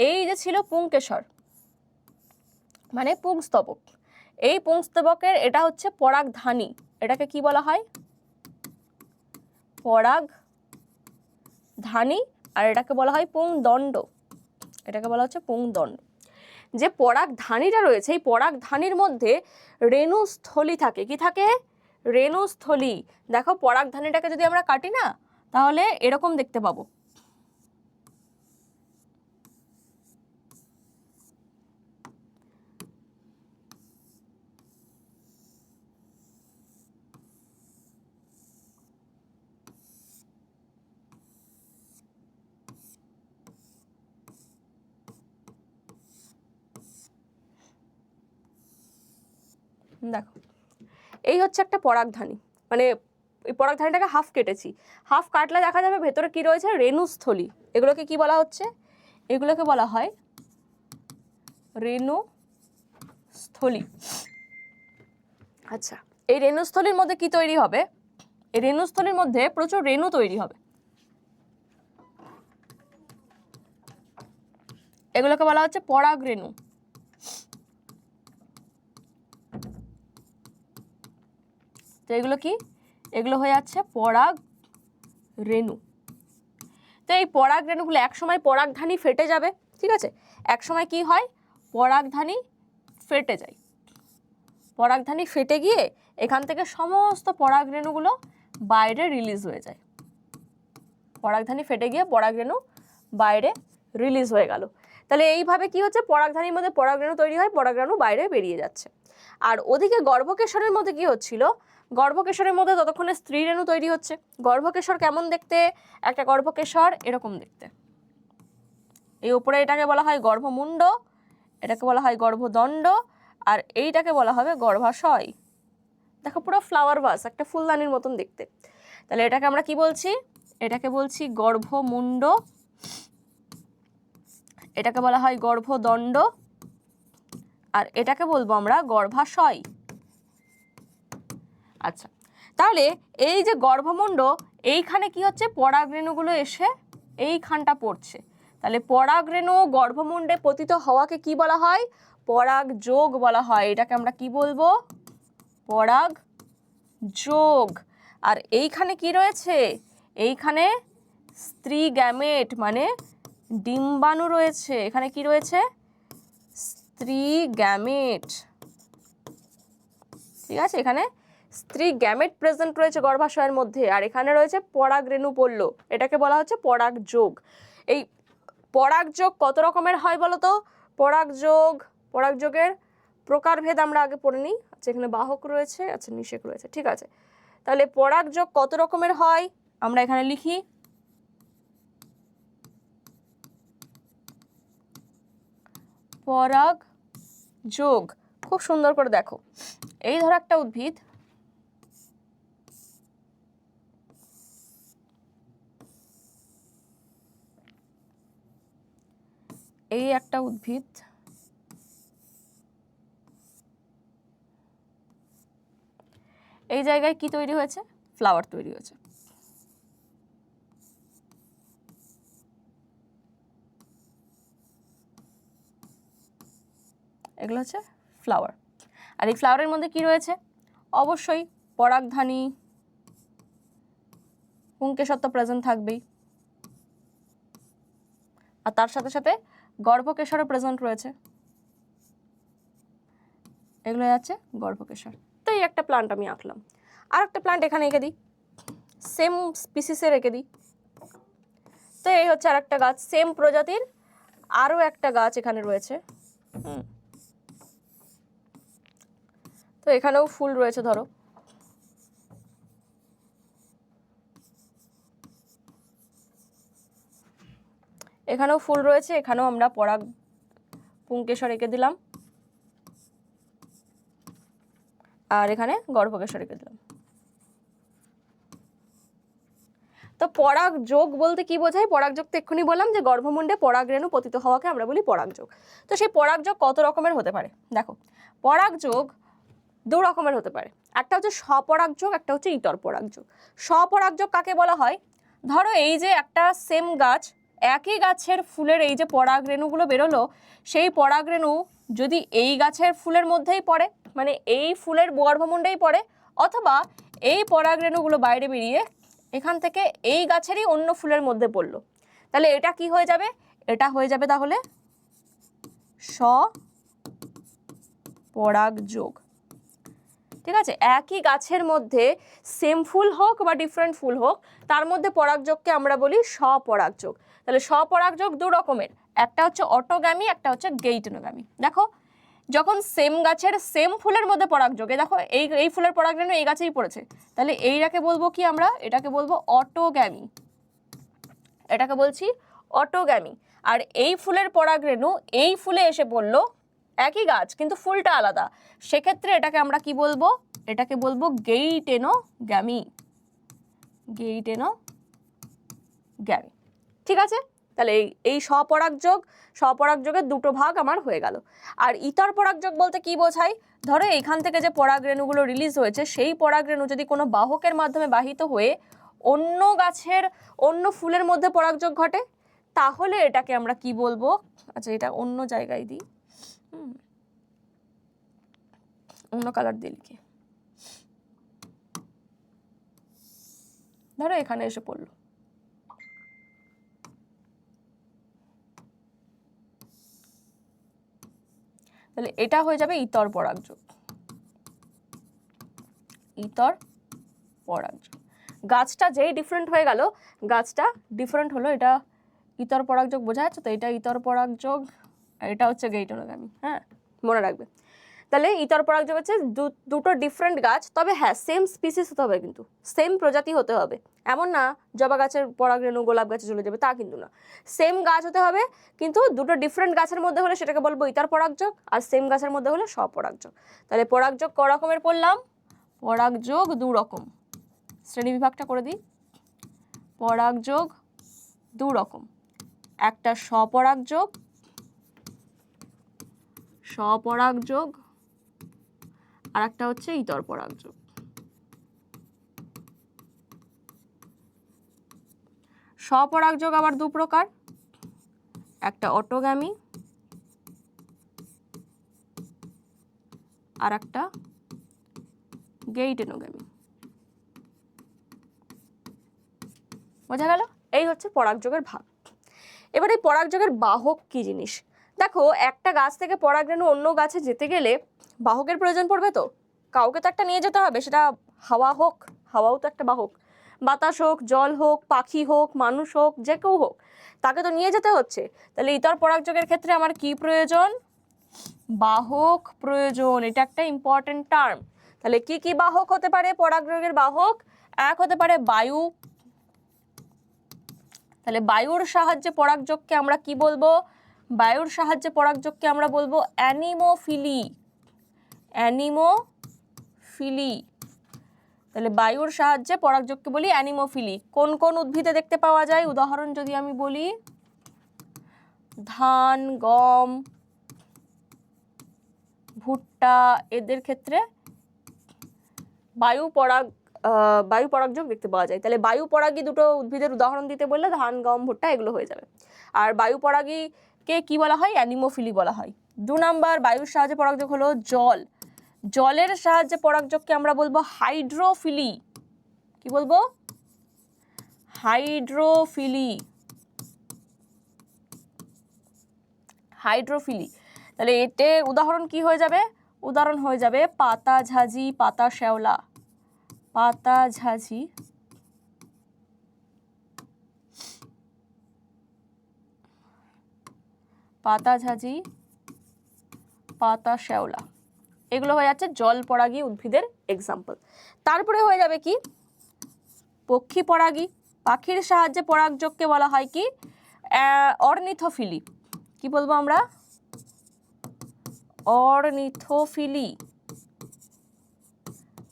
এই যে ছিল পুংকেশর মানে পুংস্তবক, এই পুংস্তবকের এটা হচ্ছে পরাগধানী, এটাকে কি বলা হয়? পরাগধানী। আর এটাকে বলা হয় পুংদণ্ড, এটাকে বলা হচ্ছে পুংদণ্ড। যে পরাগধানীটা রয়েছে এই পরাগধানীর মধ্যে রেণুস্থলী থাকে। কি থাকে? রেণুস্থলী। দেখো পরাগধানীটাকে যদি আমরা কাটি না তাহলে এরকম দেখতে পাবো। দেখো এই হচ্ছে একটা পরাগধানী, মানে এই পরাগধানীটাকে হাফ কেটেছি, হাফ কাটলে দেখা যাবে ভেতরে কি রয়েছে? রেণুস্থলী। এগুলোকে কি বলা হচ্ছে? এগুলোকে বলা হয় রেণুস্থলী। আচ্ছা, এই রেণুস্থলীর মধ্যে কি তৈরি হবে? এই রেণুস্থলীর মধ্যে প্রচুর রেণু তৈরি হবে, এগুলোকে বলা হচ্ছে পরাগরেণু। তো এগুলো কি? এগুলো হয়ে যাচ্ছে পরাগরেণু। তো এই পরাগরেণুগুলো একসময় পরাগধানী ফেটে যাবে, ঠিক আছে? একসময় কি হয়? পরাগধানী ফেটে যায়, পরাগধানী ফেটে গিয়ে এখান থেকে সমস্ত পরাগরেণুগুলো বাইরে রিলিজ হয়ে যায়। পরাগধানী ফেটে গিয়ে পরাগরেণু বাইরে রিলিজ হয়ে গেল। তাহলে এইভাবে কি হচ্ছে? পরাগধানীর মধ্যে পরাগরেণু তৈরি হয়, পরাগরেণু বাইরে বেরিয়ে যাচ্ছে। আর ওদিকে গর্ভকেশরের মধ্যে কি হচ্ছিল? গর্ভকেশরের মধ্যে ততক্ষণে স্ত্রী রেণু তৈরি হচ্ছে। গর্ভকেশর কেমন দেখতে? একটা গর্ভকেশর এরকম দেখতে। এই উপরে এটাকে বলা হয় গর্ভমুণ্ড, এটাকে বলা হয় গর্ভদণ্ড, আর এইটাকে বলা হবে গর্ভাশয়। দেখো পুরো ফ্লাওয়ার ভাস, একটা ফুলদানির মতন দেখতে। তাহলে এটাকে আমরা কি বলছি? এটাকে বলছি গর্ভমুণ্ড, এটাকে বলা হয় গর্ভদণ্ড, আর এটাকে বলবো আমরা গর্ভাশয়। আচ্ছা, তাহলে এই যে গর্ভমুণ্ড, এইখানে কি হচ্ছে? পরাগরেণুগুলো এসে এইখানটা পড়ছে। তাহলে পরাগরেণু গর্ভমুণ্ডে পতিত হওয়াকে কি বলা হয়? পরাগযোগ বলা হয়। এটাকে আমরা কি বলবো? পরাগযোগ। আর এইখানে কি রয়েছে? এইখানে স্ত্রী গ্যামেট মানে ডিম্বাণু রয়েছে। এখানে কি রয়েছে? স্ত্রী গ্যামেট, ঠিক আছে? এখানে স্ত্রী গ্যামেট প্রেজেন্ট রয়েছে গর্ভাশয়ের মধ্যে, আর এখানে রয়েছে পরাগরেণু পড়লো, এটাকে বলা হচ্ছে পরাগযোগ। এই পরাগযোগ কত রকমের হয় বলো তো? পরাগযোগের প্রকারভেদ আমরা আগে পড়ে নিই। আচ্ছা, এখানে বাহক রয়েছে, আচ্ছা নিষেক রয়েছে, ঠিক আছে। তাহলে পরাগযোগ কত রকমের হয় আমরা এখানে লিখি। পরাগযোগ খুব সুন্দর করে দেখো, এই ধরো একটা উদ্ভিদ, এই একটা উদ্ভিদ, এই জায়গায় কি তৈরি হয়েছে? ফ্লাওয়ার তৈরি হয়েছে। এগুলো হচ্ছে ফ্লাওয়ার। আর এই ফ্লাওয়ারের মধ্যে কি রয়েছে? অবশ্যই পরাগধানী, পুংকেশর তো প্রেজেন্ট থাকবেই, আর তার সাথে সাথে গর্ভকেশরও প্রেজেন্ট রয়েছে। এগুলো যাচ্ছে গর্ভকেশর। তো এই একটা প্লান্ট আমি আঁকলাম, আর একটা প্লান্ট এখানে এঁকে দিই, সেম স্পিসিসে রেখে দিই। তো এই হচ্ছে আর একটা গাছ, সেম প্রজাতির আরও একটা গাছ এখানে রয়েছে। তো এখানেও ফুল রয়েছে, ধরো এখানেও ফুল রয়েছে, এখানেও আমরা পরাগ পুংকেশর এঁকে দিলাম, আর এখানে গর্ভকেশর এঁকে দিলাম। তো পরাগযোগ বলতে কি বোঝায়? পরাগযোগ তো এক্ষুনি বললাম যে গর্ভমুণ্ডে পরাগরেণু পতিত হওয়াকে আমরা বলি পরাগযোগ। তো সেই পরাগযোগ কত রকমের হতে পারে? দেখো, পরাগযোগ দু রকমের হতে পারে, একটা হচ্ছে স্বপরাগযোগ, একটা হচ্ছে ইতর পরাগযোগ। স্বপরাগযোগ কাকে বলা হয়? ধরো এই যে একটা সেম গাছ, একই গাছের ফুলের এই যে পরাগরেণুগুলো বেরোলো, সেই পরাগরেণু যদি এই গাছের ফুলের মধ্যেই পড়ে, মানে এই ফুলের গর্ভমুণ্ডেই পড়ে, অথবা এই পরাগরেণুগুলো বাইরে বেরিয়ে এখান থেকে এই গাছেরই অন্য ফুলের মধ্যে পড়লো, তাহলে এটা কি হয়ে যাবে? এটা হয়ে যাবে তাহলে স্বপরাগযোগ। ঠিক আছে, একই গাছের মধ্যে সেম ফুল হোক বা ডিফারেন্ট ফুল হোক, তার মধ্যে পরাগযোগকে আমরা বলি স্বপরাগযোগ। তাহলে স্বপরাগযোগ দু রকমের, একটা হচ্ছে অটোগ্যামি, একটা হচ্ছে গেইটনোগ্যামি। দেখো, যখন সেম গাছের সেম ফুলের মধ্যে পরাগযোগে, দেখো এই ফুলের পরাগরেণু এই গাছেই পড়েছে, তাহলে এইটাকে বলবো কি আমরা? এটাকে বলবো অটোগ্যামি, এটাকে বলছি অটোগ্যামি। আর এই ফুলের পরাগরেণু এই ফুলে এসে পড়লো, একই গাছ কিন্তু ফুলটা আলাদা, সেক্ষেত্রে এটাকে আমরা কি বলবো? এটাকে বলবো গেইটেনোগ্যামি, গেইটেনোগ্যামি। ঠিক আছে, তাহলে এই স্বপরাগযোগের দুটো ভাগ আমার হয়ে গেল। আর ইতর পরাগযোগ বলতে কি বোঝায়? ধরো এইখান থেকে যে পরাগরেণুগুলো রিলিজ হয়েছে, সেই পরাগরেণু যদি কোনো বাহকের মাধ্যমে বাহিত হয়ে অন্য গাছের অন্য ফুলের মধ্যে পরাগযোগ ঘটে, তাহলে এটাকে আমরা কি বলবো? আচ্ছা, এটা অন্য জায়গায় দিই, অন্য কালার দিয়ে লিখি। ধরো এখানে এসে পড়লো, তাহলে এটা হয়ে যাবে ইতর পরাগযোগ, ইতর পরাগযোগ। গাছটা যেই ডিফারেন্ট হয়ে গেল, গাছটা ডিফারেন্ট হলো, এটা ইতর পরাগযোগ, বোঝা যাচ্ছে তো? এটা ইতর পরাগযোগ, আর এটা হচ্ছে গেইটনোগ্যামি। হ্যাঁ, মনে রাখবে। তাহলে ইতর পরাগযোগ হচ্ছে দুটো ডিফারেন্ট গাছ, তবে হ্যাঁ সেম স্পিসিস হতে হবে, কিন্তু সেম প্রজাতি হতে হবে। এমন না জবা গাছের পরাগরেণু গোলাপ গাছে চলে যাবে, তা কিন্তু না। সেম গাছ হতে হবে, কিন্তু দুটো ডিফারেন্ট গাছের মধ্যে হলে সেটাকে বলবো ইতর পরাগযোগ, আর সেম গাছের মধ্যে হলে স্বপরাগযোগ। তাহলে পরাগযোগ ক রকমের পড়লাম? পরাগযোগ দু রকম। শ্রেণী বিভাগটা করে দিই। পরাগযোগ দু রকম, একটা স্বপরাগযোগ, আর একটা হচ্ছে ইতর পরাগযোগ। স্বপরাগযোগ আবার দু প্রকার, একটা অটোগ্যামি আর একটা গেইটেনোগ্যামি। বোঝা গেল? এই হচ্ছে পরাগযোগের ভাগ। এবার এই পরাগযোগের বাহক কি জিনিস? দেখো, একটা গাছ থেকে পরাগরেণু অন্য গাছে যেতে গেলে বাহকের প্রয়োজন পড়বে, তো কাউকে তো একটা নিয়ে যেতে হবে, সেটা হাওয়া হোক, হাওয়াও তো একটা বাহক, বাতাস হোক, জল হোক, পাখি হোক, মানুষ হোক, যে কেউ হোক, তাকে তো নিয়ে যেতে হচ্ছে। তাহলে ইতর পরাগযোগের ক্ষেত্রে আমার কি প্রয়োজন? বাহক প্রয়োজন। এটা একটা ইম্পর্টেন্ট টার্ম। তাহলে কি কি বাহক হতে পারে পরাগযোগের বাহক? এক হতে পারে বায়ু। তাহলে বায়ুর সাহায্যে পরাগযোগকে আমরা কি বলবো? বায়ুর সাহায্যে পরাগযোগকে আমরা বলবো অ্যানিমোফিলি, অ্যানিমোফিলি। তাহলে বায়ুর সাহায্যে পরাগযোগকে বলি অ্যানিমোফিলি। কোন কোন উদ্ভিদে দেখতে পাওয়া যায়? উদাহরণ যদি আমি বলি, ধান, গম, ভুট্টা, এদের ক্ষেত্রে বায়ু পরাগযোগ দেখতে পাওয়া যায়। তাহলে বায়ু পরাগী দুটো উদ্ভিদের উদাহরণ দিতে বললে ধান, গম, ভুট্টা এগুলো হয়ে যাবে। আর বায়ু পরাগীকে কি বলা হয়? অ্যানিমোফিলি বলা হয়। 2 নাম্বার বায়ুর সাহায্যে পরাগযোগ হলো জল। জলের সাহায্যে পরাগযোগকে আমরা বলবো হাইড্রোফিলি। কি বলবো? হাইড্রোফিলি, হাইড্রোফিলি। তাহলে এতে উদাহরণ কি হয়ে যাবে? উদাহরণ হয়ে যাবে পাতা ঝাঁঝি, পাতা শ্যাওলা, পাতা ঝাঁঝি, পাতা ঝাঁঝি, পাতা শ্যাওলা, এগুলো হয়ে যাচ্ছে জল পরাগী উদ্ভিদের এক্সাম্পল। তারপরে হয়ে যাবে কি? পক্ষী পরাগী। পাখির সাহায্যে পরাগযোগকে বলা হয় কি? অর্নিথোফিলি। কি বলবো আমরা? অর্নিথোফিলি।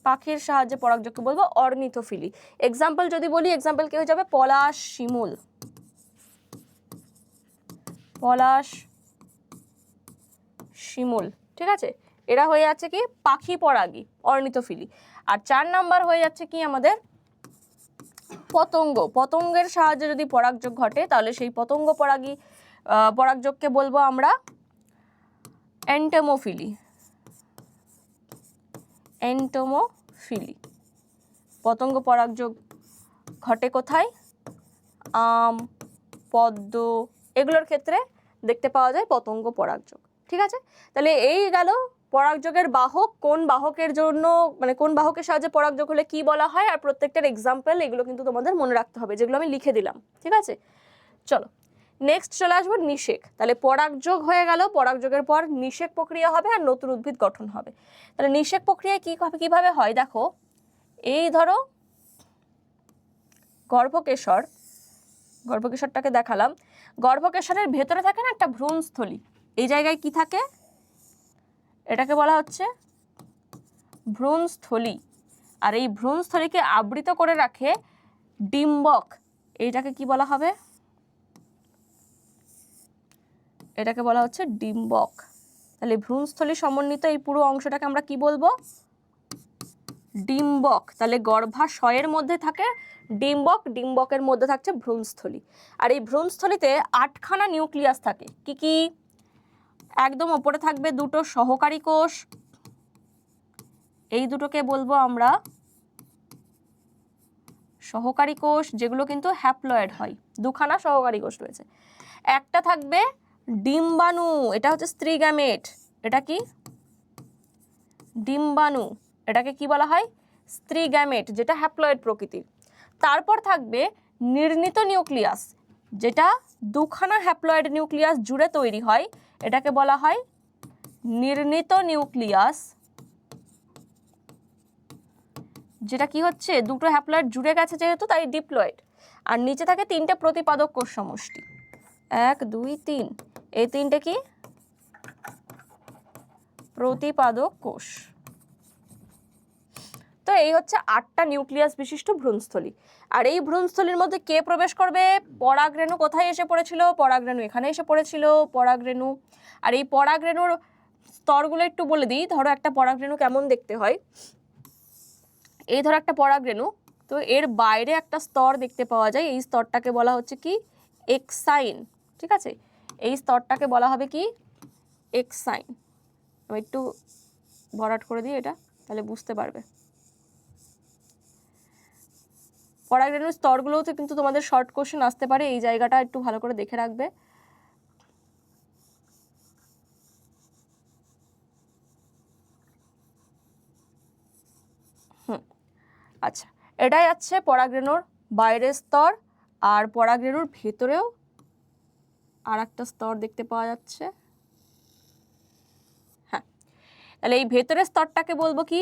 পাখির সাহায্যে পরাগযোগকে বলবো অর্নিথোফিলি। এক্সাম্পল যদি বলি, এক্সাম্পল কি হয়ে যাবে? পলাশ, শিমুল, পলাশ, শিমুল। ঠিক আছে, এরা হয়ে যাচ্ছে কি? পাখি পরাগী, অর্নিথোফিলি। আর 4 নাম্বার হয়ে যাচ্ছে কি আমাদের? পতঙ্গ, পতঙ্গের সাহায্যে যদি পরাগযোগ ঘটে তাহলে সেই পতঙ্গ পরাগযোগকে বলবো আমরা এন্টোমোফিলি। এন্টোমোফিলি। পতঙ্গ পরাগযোগ ঘটে কোথায়? আম, পদ্ম এগুলোর ক্ষেত্রে দেখতে পাওয়া যায় পতঙ্গ পরাগযোগ। ঠিক আছে, তাহলে এই গেল পরাগযোগের বাহক, কোন বাহকের জন্য মানে কোন বাহকের সাহায্যে পরাগযোগ হলে কি বলা হয়, আর প্রত্যেকটার এক্সাম্পল এগুলো কিন্তু তোমাদের মনে রাখতে হবে, যেগুলো আমি লিখে দিলাম। ঠিক আছে, চলো নেক্সট চলে আসবো নিষেক। তাহলে পরাগযোগ হয়ে গেল, পরাগযোগের পর নিষেক প্রক্রিয়া হবে আর নতুন উদ্ভিদ গঠন হবে। তাহলে নিষেক প্রক্রিয়ায় কিভাবে হয় দেখো, এই ধরো গর্ভকেশরটাকে দেখালাম। গর্ভকেশরের ভেতরে থাকে না একটা ভ্রূণস্থলী, এই জায়গায় কি থাকে? এটাকে বলা হচ্ছে ভ্রূণস্থলী। আর এই ভ্রূণস্থলীকে আবৃত করে রাখে ডিম্বক। এইটাকে কি বলা হবে? এটাকে বলা হচ্ছে ডিম্বক। তাহলে ভ্রূণস্থলী সমন্বিত এই পুরো অংশটাকে আমরা কি বলবো? ডিম্বক। তাহলে গর্ভাশয়ের মধ্যে থাকে ডিম্বক, ডিম্বকের মধ্যে থাকছে ভ্রূণস্থলী। আর এই ভ্রূণস্থলীতে 8খানা নিউক্লিয়াস থাকে। কি কি? একদম ওপরে থাকবে দুটো সহকারী কোষ, এই দুটোকে বলবো আমরা সহকারী কোষ, যেগুলো কিন্তু হ্যাপ্লয়েড হয়। 2খানা সহকারী কোষ রয়েছে। একটা থাকবে ডিম্বাণু, এটা হচ্ছে স্ত্রী গ্যামেট। এটা কি? ডিম্বাণু। এটাকে কি বলা হয়? স্ত্রী গ্যামেট, যেটা হ্যাপ্লয়েড প্রকৃতির। তারপর থাকবে নির্ণিত নিউক্লিয়াস, যেটা 2খানা হ্যাপ্লয়েড নিউক্লিয়াস জুড়ে তৈরি হয়। এটাকে বলা হয় নির্ণিত নিউক্লিয়াস, যেটা কি হচ্ছে দুটো হ্যাপ্লয়েড জুড়ে গেছে যেহেতু, তাই ডিপ্লয়েড। আর নিচে থাকে 3টে প্রতিপাদক কোষ সমষ্টি, 1 2 3। এই 3টে কি? প্রতিপাদক কোষ। তো এই হচ্ছে 8টা নিউক্লিয়াস বিশিষ্ট ভ্রূণস্থলী। আর এই ভ্রূণস্থলীর মধ্যে কে প্রবেশ করবে? পরাগরেণু। কোথায় এসে পড়েছিল? পরাগরেণু এখানে এসে পড়েছিল, পরাগরেণু। আর এই পরাগরেণুর স্তরগুলো একটু বলে দিই। ধরো একটা পরাগরেণু কেমন দেখতে হয়, এই ধরো একটা পরাগরেণু, তো এর বাইরে একটা স্তর দেখতে পাওয়া যায়, এই স্তরটাকে বলা হচ্ছে কি? এক্সাইন। ঠিক আছে, এই স্তরটাকে বলা হবে কি? এক্সাইন। আমি একটু ভরাট করে দিই এটা, তাহলে বুঝতে পারবে। পরাগরেণুর স্তরগুলোতে কিন্তু তোমাদের শর্ট কোশ্চেন আসতে পারে, এই জায়গাটা একটু ভালো করে দেখে রাখবে। আচ্ছা, এটাই আছে পরাগরেণুর বাইরের স্তর। আর পরাগরেণুর ভেতরেও আর একটা স্তর দেখতে পাওয়া যাচ্ছে। হ্যাঁ, তাহলে এই ভেতরের স্তরটাকে বলবো কি?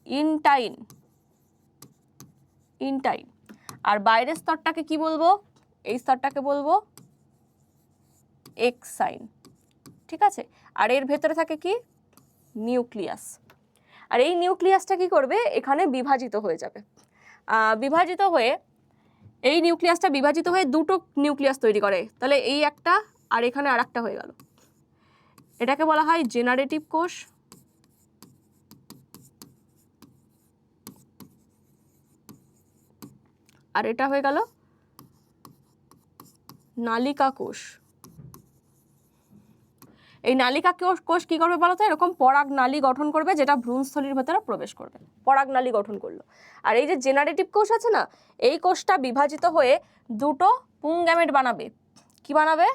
ইনটাইন। ইনটাইন। আর বাইরের স্তরটাকে কি বলবো? এই স্তরটাকে বলবো এক্সাইন। ঠিক আছে, আর এর ভেতরে থাকে কি? নিউক্লিয়াস। আর এই নিউক্লিয়াসটা কি করবে? এখানে বিভাজিত হয়ে যাবে। বিভাজিত হয়ে এই নিউক্লিয়াসটা বিভাজিত হয়ে দুটো নিউক্লিয়াস তৈরি করে। তাহলে এই একটা আর এখানে আর একটা হয়ে গেল। এটাকে বলা হয় জেনারেটিভ কোষ। আর এটা হয়ে গেল নালিকা কোষ। এই নালিকা কোষ কি করবে বলো তো? এরকম পরাগ নালী গঠন করবে, যেটা ভ্রূণস্থলীর ভেতরে প্রবেশ করবে। পরাগ নালী গঠন করলো। আর এই যে জেনারেটিভ কোষ আছে না, এই কোষটা বিভাজিত হয়ে দুটো পুংগ্যামেট বানাবে। কি বানাবে?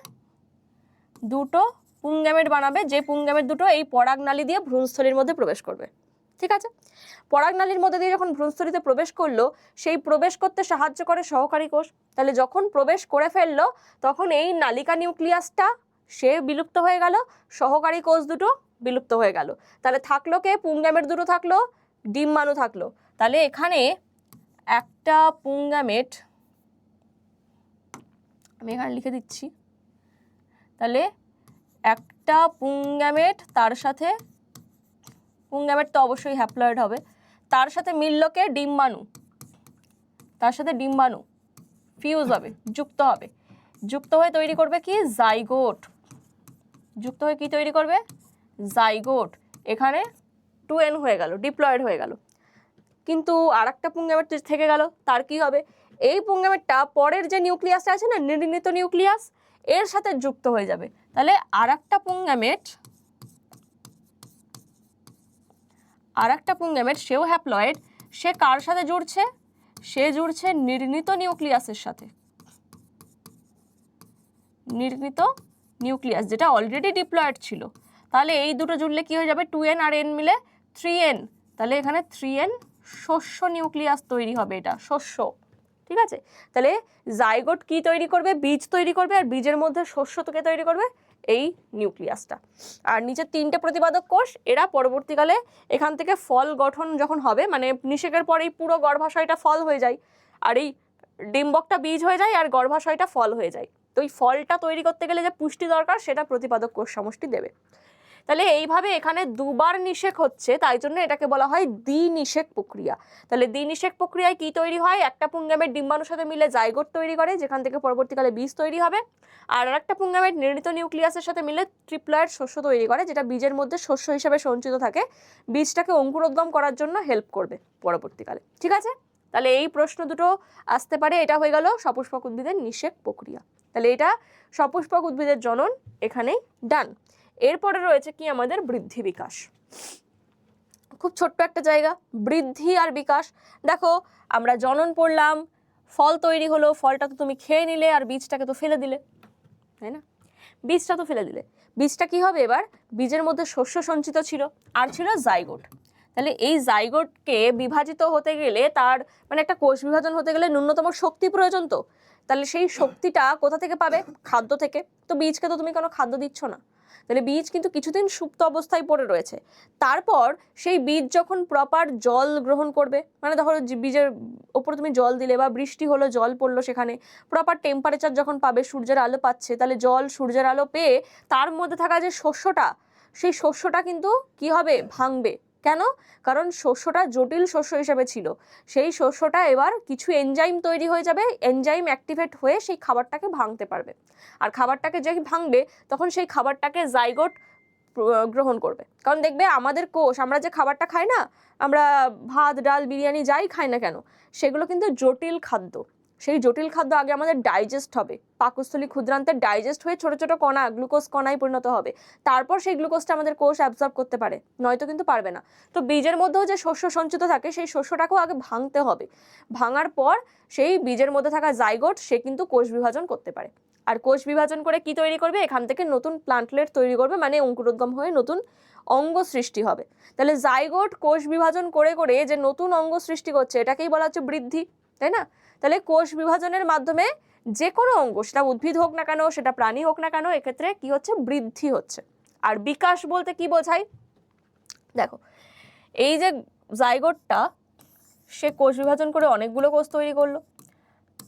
দুটো পুংগ্যামেট বানাবে, যে পুংগ্যামেট দুটো এই পরাগ নালী দিয়ে ভ্রূণস্থলীর মধ্যে প্রবেশ করবে। ঠিক আছে, পরাগ নালীর মধ্যে দিয়ে যখন ভ্রূণস্থলীতে প্রবেশ করলো, সেই প্রবেশ করতে সাহায্য করে সহকারী কোষ। তাহলে যখন প্রবেশ করে ফেললো, তখন এই নালিকা নিউক্লিয়াসটা সে বিলুপ্ত হয়ে গেল, সহকারী কোষ দুটো বিলুপ্ত হয়ে গেল। তাহলে থাকলো কে? পুংগ্যামেট দুটো থাকলো, ডিম্বাণু থাকলো। তাহলে এখানে একটা পুংগ্যামেট, আমি এখানে লিখে দিচ্ছি, তাহলে একটা পুংগ্যামেট, তার সাথে পুংগ্যামেট তো অবশ্যই হ্যাপ্লয়েড হবে, তার সাথে মিললো কে? ডিম্বাণু। তার সাথে ডিম্বাণু ফিউজ হবে, যুক্ত হবে। যুক্ত হয়ে তৈরি করবে কি? জাইগোট। যুক্ত হয়ে কি তৈরি করবে? জাইগোট। এখানে 2n হয়ে গেল, ডিপ্লয়েড হয়ে গেল। কিন্তু আর একটা পুংগ্যামেট থেকে গেল, তার কি হবে? এই পুংগ্যামেটটা পরের যে নিউক্লিয়াসটা আছে না, নির্ণীত নিউক্লিয়াস, এর সাথে যুক্ত হয়ে যাবে। তাহলে আর একটা পুংগ্যামেট সেও হ্যাপ্লয়েড, সে কার সাথে জুড়ছে? সে জুড়ছে নির্ণীত নিউক্লিয়াসের সাথে, নির্ণীত নিউক্লিয়াস যেটা অলরেডি ডিপ্লয়েড ছিল। তাহলে এই দুটো জুড়লে কি হয়ে যাবে? 2n আর n মিলে 3n। তাহলে এখানে 3n শস্য নিউক্লিয়াস তৈরি হবে, এটা শস্য, ঠিক আছে? তাহলে জাইগোট কি তৈরি করবে? বীজ তৈরি করবে, আর বীজের মধ্যে শস্য থেকে তৈরি করবে এই নিউক্লিয়াসটা। আর নিচে 3টে প্রতিপাদক কোষ, এরা পরবর্তীকালে এখান থেকে ফল গঠন যখন হবে, মানে নিষেকের পর এই পুরো গর্ভাশয়টা ফল হয়ে যায়, আর এই ডিম্বকটা বীজ হয়ে যায়, আর গর্ভাশয়টা ফল হয়ে যায়। তো এই ফলটা তৈরি করতে গেলে যে পুষ্টি দরকার সেটা প্রতিপাদক কোষ সমষ্টি দেবে। তাহলে এইভাবে এখানে দুবার নিষেক হচ্ছে, তাই জন্য এটাকে বলা হয় দ্বিনিষেক প্রক্রিয়া। তাহলে দ্বিনিষেক প্রক্রিয়ায় কি তৈরি হয়? একটা পুংগ্যামেট ডিম্বাণুর সাথে মিলে জাইগোট তৈরি করে, যেখান থেকে পরবর্তীকালে বীজ তৈরি হবে, আর একটা পুংগ্যামেট নির্ণীত নিউক্লিয়াসের সাথে মিলে ট্রিপ্লয়েড শস্য তৈরি করে, যেটা বীজের মধ্যে শস্য হিসেবে সঞ্চিত থাকে, বীজটাকে অঙ্কুরোদ্গম করার জন্য হেল্প করবে পরবর্তীকালে, ঠিক আছে? তাহলে এই প্রশ্ন দুটো আসতে পারে। এটা হয়ে গেল সপুষ্পক উদ্ভিদের নিষেক প্রক্রিয়া। তাহলে এটা সপুষ্পক উদ্ভিদের জনন এখানেই ডান। এরপরে রয়েছে কি আমাদের বৃদ্ধি বিকাশ। খুব ছোট্ট একটা জায়গা, বৃদ্ধি আর বিকাশ। দেখো আমরা জনন পড়লাম, ফল তৈরি হলো, ফলটা তো তুমি খেয়ে নিলে, আর বীজটাকে তো ফেলে দিলে, তাই না? বীজটা তো ফেলে দিলে, বীজটা কি হবে? এবার বীজের মধ্যে শস্য সঞ্চিত ছিল, আর ছিল জাইগোট। তাহলে এই জাইগোটকে বিভাজিত হতে গেলে, তার মানে একটা কোষ বিভাজন হতে গেলে ন্যূনতম শক্তি প্রয়োজন। তো তাহলে সেই শক্তিটা কোথা থেকে পাবে? খাদ্য থেকে। তো বীজকে তো তুমি কোনো খাদ্য দিচ্ছ না, তাহলে বীজ কিন্তু কিছুদিন সুপ্ত অবস্থায় পড়ে রয়েছে। তারপর সেই বীজ যখন প্রপার জল গ্রহণ করবে, মানে ধরো বীজের ওপরে তুমি জল দিলে বা বৃষ্টি হলো, জল পড়লো, সেখানে প্রপার টেম্পারেচার যখন পাবে, সূর্যের আলো পাচ্ছে, তাহলে জল সূর্যের আলো পেয়ে তার মধ্যে থাকা যে শস্যটা, সেই শস্যটা কিন্তু কি হবে? ভাঙবে। কেন? কারণ শস্যটা জটিল শস্য হিসেবে ছিল, সেই শস্যটা এবার কিছু এনজাইম তৈরি হয়ে যাবে, এনজাইম অ্যাক্টিভেট হয়ে সেই খাবারটাকে ভাঙতে পারবে। আর খাবারটাকে যে ভাঙবে, তখন সেই খাবারটাকে জাইগোট গ্রহণ করবে। কারণ দেখবে আমাদের কোষ, আমরা যে খাবারটা খাই না, আমরা ভাত ডাল বিরিয়ানি যাই খাই না কেন, সেগুলো কিন্তু জটিল খাদ্য। সেই জটিল খাদ্য আগে আমাদের ডাইজেস্ট হবে, পাকস্থলী ক্ষুদ্রান্তে ডাইজেস্ট হয়ে ছোট ছোট কণা, গ্লুকোজ কণায় পরিণত হবে, তারপর সেই গ্লুকোজটা আমাদের কোষ অ্যাবজর্ব করতে পারে, নয়তো কিন্তু পারবে না। তো বীজের মধ্যেও যে শস্য সঞ্চিত থাকে, সেই শস্যটাকেও আগে ভাঙতে হবে, ভাঙার পর সেই বীজের মধ্যে থাকা জাইগোট সে কিন্তু কোষ বিভাজন করতে পারে। আর কোষ বিভাজন করে কি তৈরি করবে? এখান থেকে নতুন প্লান্টলেট তৈরি করবে, মানে অঙ্কুরোদ্গম হয়ে নতুন অঙ্গ সৃষ্টি হবে। তাহলে জাইগোট কোষ বিভাজন করে করে যে নতুন অঙ্গ সৃষ্টি করছে, এটাকেই বলা হচ্ছে বৃদ্ধি, তাই না? তাহলে কোষ বিভাজনের মাধ্যমে যে কোনো অঙ্গ, সেটা উদ্ভিদ হোক না কেন, সেটা প্রাণী হোক না কেন, এক্ষেত্রে কি হচ্ছে? বৃদ্ধি হচ্ছে। আর বিকাশ বলতে কি বোঝায়? দেখো এই যে জাইগোটটা, সে কোষ বিভাজন করে অনেকগুলো কোষ তৈরি করলো,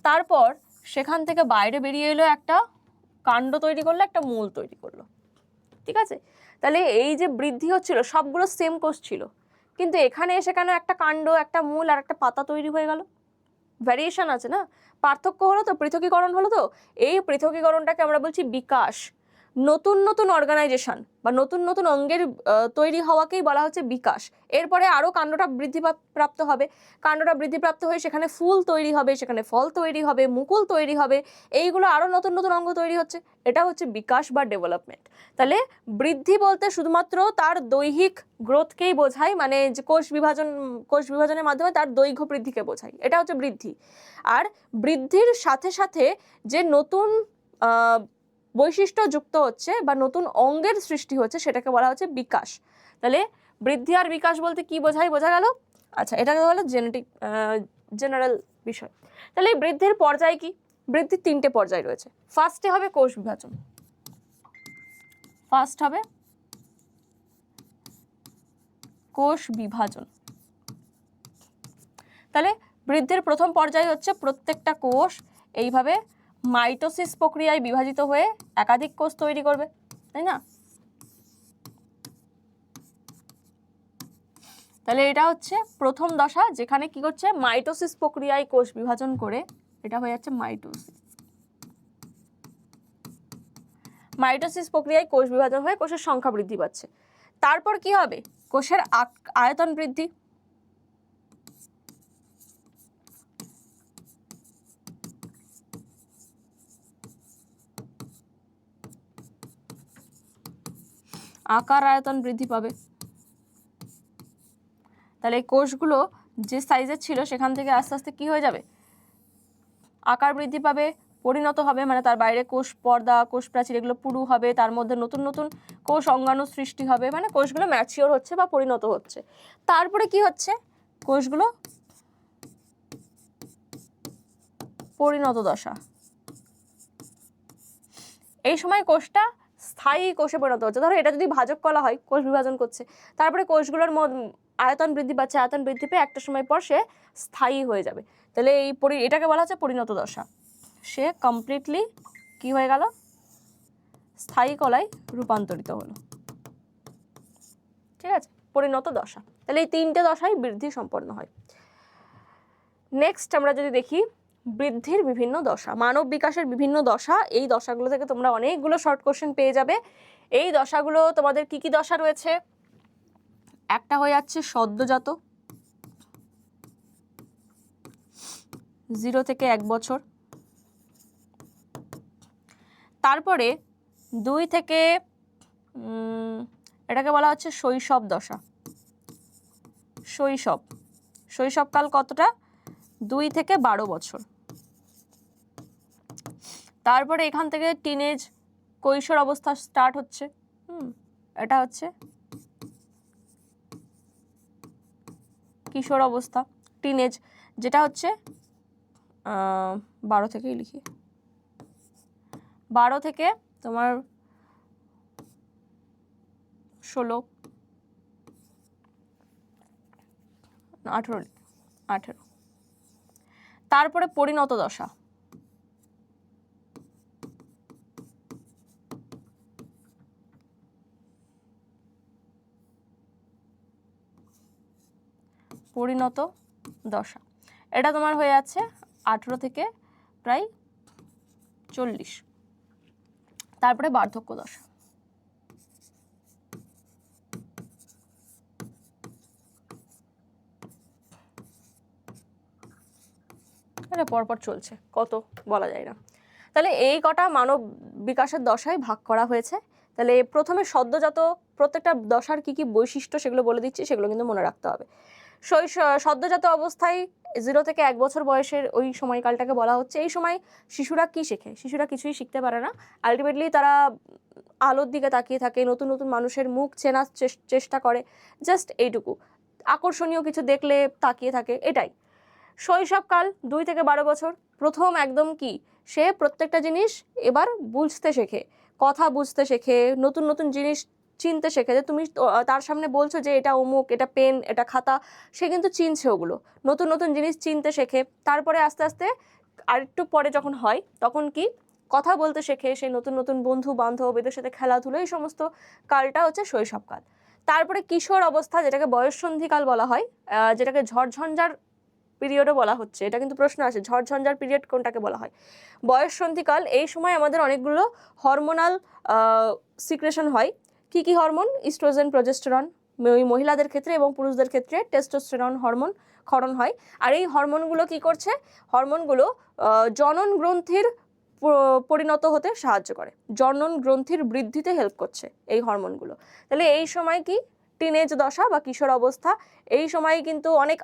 তারপর সেখান থেকে বাইরে বেরিয়ে এলো, একটা কাণ্ড তৈরি করলো, একটা মূল তৈরি করলো, ঠিক আছে? তাহলে এই যে বৃদ্ধি হচ্ছিল, সবগুলো সেম কোষ ছিল, কিন্তু এখানে এসে কেন একটা কাণ্ড, একটা মূল আর একটা পাতা তৈরি হয়ে গেল? ভ্যারিয়েশন আছে না, পার্থক্য হলো তো, পৃথকীকরণ হলো তো। এই পৃথকীকরণটাকে আমরা বলছি বিকাশ। নতুন নতুন অর্গানাইজেশন বা নতুন নতুন অঙ্গের তৈরি হওয়াকেই বলা হচ্ছে বিকাশ। এরপরে আরও কাণ্ডটা বৃদ্ধিপ্রাপ্ত হবে, কাণ্ডটা বৃদ্ধিপ্রাপ্ত হয়ে সেখানে ফুল তৈরি হবে, সেখানে ফল তৈরি হবে, মুকুল তৈরি হবে, এইগুলো আরও নতুন নতুন অঙ্গ তৈরি হচ্ছে, এটা হচ্ছে বিকাশ বা ডেভেলপমেন্ট। তাহলে বৃদ্ধি বলতে শুধুমাত্র তার দৈহিক গ্রোথকেই বোঝায়, মানে যে কোষ বিভাজনের মাধ্যমে তার দৈর্ঘ্য বৃদ্ধিকে বোঝায়, এটা হচ্ছে বৃদ্ধি। আর বৃদ্ধির সাথে সাথে যে নতুন বৈশিষ্ট্য যুক্ত হচ্ছে বা নতুন অঙ্গের সৃষ্টি হচ্ছে, সেটাকে বলা হচ্ছে বিকাশ। তাহলে বৃদ্ধি আর বিকাশ বলতে কি বোঝায়, বোঝা গেল? আচ্ছা, এটাকে বলা জেনারেল বিষয়। তাহলে এই বৃদ্ধির পর্যায় কি? বৃদ্ধির 3টে পর্যায় রয়েছে। ফার্স্টে হবে কোষ বিভাজন, ফার্স্ট হবে কোষ বিভাজন। তাহলে বৃদ্ধির প্রথম পর্যায় হচ্ছে প্রত্যেকটা কোষ এইভাবে মাইটোসিস প্রক্রিয়ায় বিভাজিত হয়ে একাধিক কোষ তৈরি করবে, তাই না? তাহলে এটা হচ্ছে প্রথম দশা, যেখানে কি করছে? মাইটোসিস প্রক্রিয়ায় কোষ বিভাজন করে এটা হয়ে যাচ্ছে মাইটোসিস। মাইটোসিস প্রক্রিয়ায় কোষ বিভাজন হয়ে কোষের সংখ্যা বৃদ্ধি পাচ্ছে। তারপর কি হবে? কোষের আয়তন বৃদ্ধি, আকার আয়তন বৃদ্ধি পাবে। তাহলে এই কোষগুলো যে সাইজের ছিল সেখান থেকে আস্তে আস্তে কি হয়ে যাবে, আকার বৃদ্ধি পাবে, পরিণত হবে, মানে তার বাইরে কোষ পর্দা, কোষ প্রাচীর এগুলো পুরু হবে, তার মধ্যে নতুন নতুন কোষ অঙ্গাণু সৃষ্টি হবে, মানে কোষগুলো ম্যাচিওর হচ্ছে বা পরিণত হচ্ছে। তারপরে কি হচ্ছে, কোষগুলো পরিণত দশা। এই সময় কোষটা স্থায়ী কোষে পরিণত হচ্ছে। ধরো এটা যদি ভাজক কলা হয়, কোষ বিভাজন করছে, তারপরে কোষগুলোর আয়তন বৃদ্ধি পাচ্ছে, আয়তন বৃদ্ধি পেয়ে একটা সময় পর সে স্থায়ী হয়ে যাবে। তাহলে এটাকে বলা হচ্ছে পরিণত দশা। সে কমপ্লিটলি কি হয়ে গেল, স্থায়ী কলায় রূপান্তরিত হলো। ঠিক আছে, পরিণত দশা। তাহলে এই তিনটে দশাই বৃদ্ধি সম্পন্ন হয়। নেক্সট আমরা যদি দেখি বৃদ্ধির বিভিন্ন দশা, মানব বিকাশের বিভিন্ন দশা। এই দশাগুলো থেকে তোমরা অনেকগুলো শর্ট কোশ্চেন পেয়ে যাবে। এই দশাগুলো তোমাদের কি কি দশা রয়েছে, একটা হয়ে যাচ্ছে সদ্যজাত, 0 থেকে 1 বছর। তারপরে 2 থেকে এটাকে বলা হচ্ছে শৈশব দশা। শৈশবকাল কতটা, 2 থেকে 12 বছর। তারপরে এখান থেকে টিনেজ, কৈশোর অবস্থা স্টার্ট হচ্ছে। এটা হচ্ছে কিশোর অবস্থা, টিনেজ, যেটা হচ্ছে 12 থেকেই লিখি, 12 থেকে তোমার 16, 18। তারপরে পরিণত দশা, পরিণত দশা এটা তোমার হয়ে যাচ্ছে 18 থেকে প্রায় 40। তারপরে বার্ধক্য দশা, পরপর চলছে, কত বলা যায় না। তাহলে এই কটা মানব বিকাশের দশায় ভাগ করা হয়েছে। তাহলে প্রথমে সদ্যজাত, প্রত্যেকটা দশার কি কি বৈশিষ্ট্য সেগুলো বলে দিচ্ছি, সেগুলো কিন্তু মনে রাখতে হবে। সদ্যজাত অবস্থায় 0 থেকে 1 বছর বয়সের ওই সময়কালটাকে বলা হচ্ছে। এই সময় শিশুরা কি শেখে, শিশুরা কিছুই শিখতে পারে না, আলটিমেটলি তারা আলোর দিকে তাকিয়ে থাকে, নতুন নতুন মানুষের মুখ চেনার চেষ্টা করে, জাস্ট এইটুকু, আকর্ষণীয় কিছু দেখলে তাকিয়ে থাকে, এটাই। শৈশবকাল 2 থেকে 12 বছর, প্রথম একদম কি, সে প্রত্যেকটা জিনিস এবার বুঝতে শেখে, কথা বুঝতে শেখে, নতুন নতুন জিনিস চিনতে শেখে। যে তুমি তার সামনে বলছো যে এটা অমুক, এটা পেন, এটা খাতা, সে কিন্তু চিনছে ওগুলো, নতুন নতুন জিনিস চিনতে শেখে। তারপরে আস্তে আস্তে আরেকটু পরে যখন হয় তখন কি, কথা বলতে শেখে, সেই নতুন নতুন বন্ধু বান্ধব, এদের সাথে খেলাধুলো, এই সমস্ত কালটা হচ্ছে শৈশবকাল। তারপরে কিশোর অবস্থা, যেটাকে বয়ঃসন্ধিকাল বলা হয়, যেটাকে ঝড়ঝঞ্ঝার পিরিয়ডও বলা হচ্ছে। এটা কিন্তু প্রশ্ন আসে, ঝড়ঝঞ্ঝার পিরিয়ড কোনটাকে বলা হয়। বয়ঃসন্ধিকাল, এই সময় আমাদের অনেকগুলো হরমোনাল সিক্রেশন হয়। কি কি হরমোন, ইস্ট্রোজেন, প্রজেস্টেরন, মহিলাদের ক্ষেত্রে, এবং পুরুষদের ক্ষেত্রে টেস্টোস্টেরন হরমোন ক্ষরণ হয়। আর এই হরমোনগুলো কি করছে, হরমোনগুলো জনন গ্রন্থির পরিণত হতে সাহায্য করে, জনন গ্রন্থির বৃদ্ধিতে হেল্প করছে এই হরমোনগুলো। তাহলে এই সময় কি, টিনেজ দশা বা কিশোর অবস্থা, এই সময় কিন্তু অনেক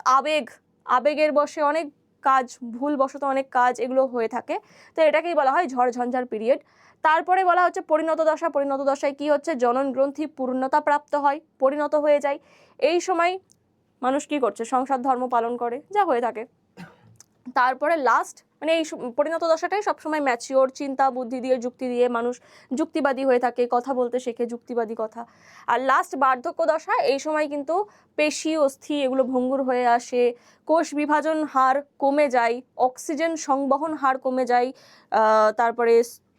আবেগের বশে অনেক কাজ, ভুলবশত অনেক কাজ এগুলো হয়ে থাকে। তো এটাকেই বলা হয় ঝড়ঝঞ্ঝার পিরিয়ড। তারপরে বলা হচ্ছে পরিণত দশা। পরিণত দশায় কি হচ্ছে, জনন গ্রন্থি পূর্ণতা প্রাপ্ত হয়, পরিণত হয়ে যায়। এই সময় মানুষ কি করছে, সংসার ধর্ম পালন করে, যা হয়ে থাকে। তারপরে লাস্ট, মানে এই পরিণত দশাটাই সবসময় ম্যাচিওর, চিন্তা বুদ্ধি দিয়ে, যুক্তি দিয়ে মানুষ যুক্তিবাদী হয়ে থাকে, কথা বলতে শেখে, যুক্তিবাদী কথা। আর লাস্ট বার্ধক্য দশা, এই সময় কিন্তু পেশি, অস্থি এগুলো ভঙ্গুর হয়ে আসে, কোষ বিভাজন হার কমে যায়, অক্সিজেন সংবহন হার কমে যায়, তারপরে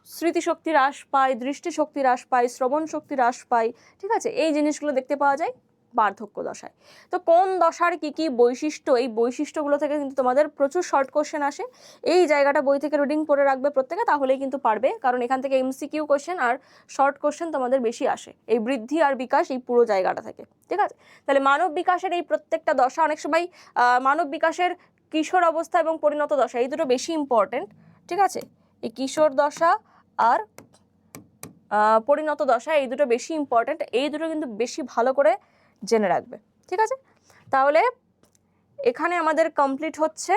স্মৃতিশক্তি হ্রাস পায়, দৃষ্টিশক্তি হ্রাস পায়, শ্রবণ শক্তি হ্রাস পায়। ঠিক আছে, এই জিনিসগুলো দেখতে পাওয়া যায় বার্ধক্য দশায়। তো কোন দশার কি কি বৈশিষ্ট্য, এই বৈশিষ্ট্যগুলো থেকে কিন্তু তোমাদের প্রচুর শর্ট কোশ্চেন আসে। এই জায়গাটা বই থেকে রিডিং করে রাখবে প্রত্যেকে, তাহলেই কিন্তু পারবে, কারণ এখান থেকে এমসিকিউ কোশ্চেন আর শর্ট কোশ্চেন তোমাদের বেশি আসে এই বৃদ্ধি আর বিকাশ, এই পুরো জায়গাটা থেকে। ঠিক আছে, তাহলে মানব বিকাশের এই প্রত্যেকটা দশা, অনেক সময় মানব বিকাশের কিশোর অবস্থা এবং পরিণত দশা, এই দুটো বেশি ইম্পর্টেন্ট। ঠিক আছে, এই কিশোর দশা আর পরিণত দশা, এই দুটো বেশি ইম্পর্ট্যান্ট, এই দুটো কিন্তু বেশি ভালো করে জেনে রাখবে। ঠিক আছে, তাহলে এখানে আমাদের কমপ্লিট হচ্ছে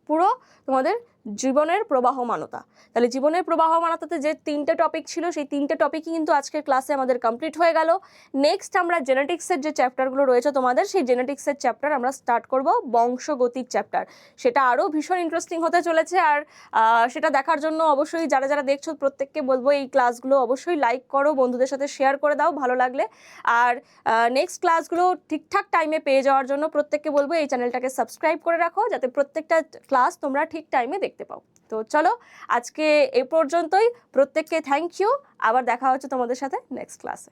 পুরো তোমাদের জীবনের প্রবাহমানতা। তাহলে জীবনের প্রবাহমানতাতে যে 3টে টপিক ছিল সেই 3টে টপিকই কিন্তু আজকের ক্লাসে আমাদের কমপ্লিট হয়ে গেল। নেক্সট আমরা জেনেটিক্সের যে চ্যাপ্টারগুলো রয়েছে তোমাদের, সেই জেনেটিক্সের চ্যাপ্টার আমরা স্টার্ট করব, বংশগতির চ্যাপ্টার। সেটা আরও ভীষণ ইন্টারেস্টিং হতে চলেছে। আর সেটা দেখার জন্য অবশ্যই যারা যারা দেখছো প্রত্যেককে বলবো এই ক্লাসগুলো অবশ্যই লাইক করো, বন্ধুদের সাথে শেয়ার করে দাও ভালো লাগলে। আর নেক্সট ক্লাসগুলো ঠিকঠাক টাইমে পেয়ে যাওয়ার জন্য প্রত্যেককে বলবো এই চ্যানেলটাকে সাবস্ক্রাইব করে রাখো, যাতে প্রত্যেকটা ক্লাস তোমরা ঠিক টাইমে দেখতে পাও। তো চলো আজকে এই পর্যন্তই, প্রত্যেককে থ্যাংক ইউ, আবার দেখা হচ্ছে তোমাদের সাথে নেক্সট ক্লাসে।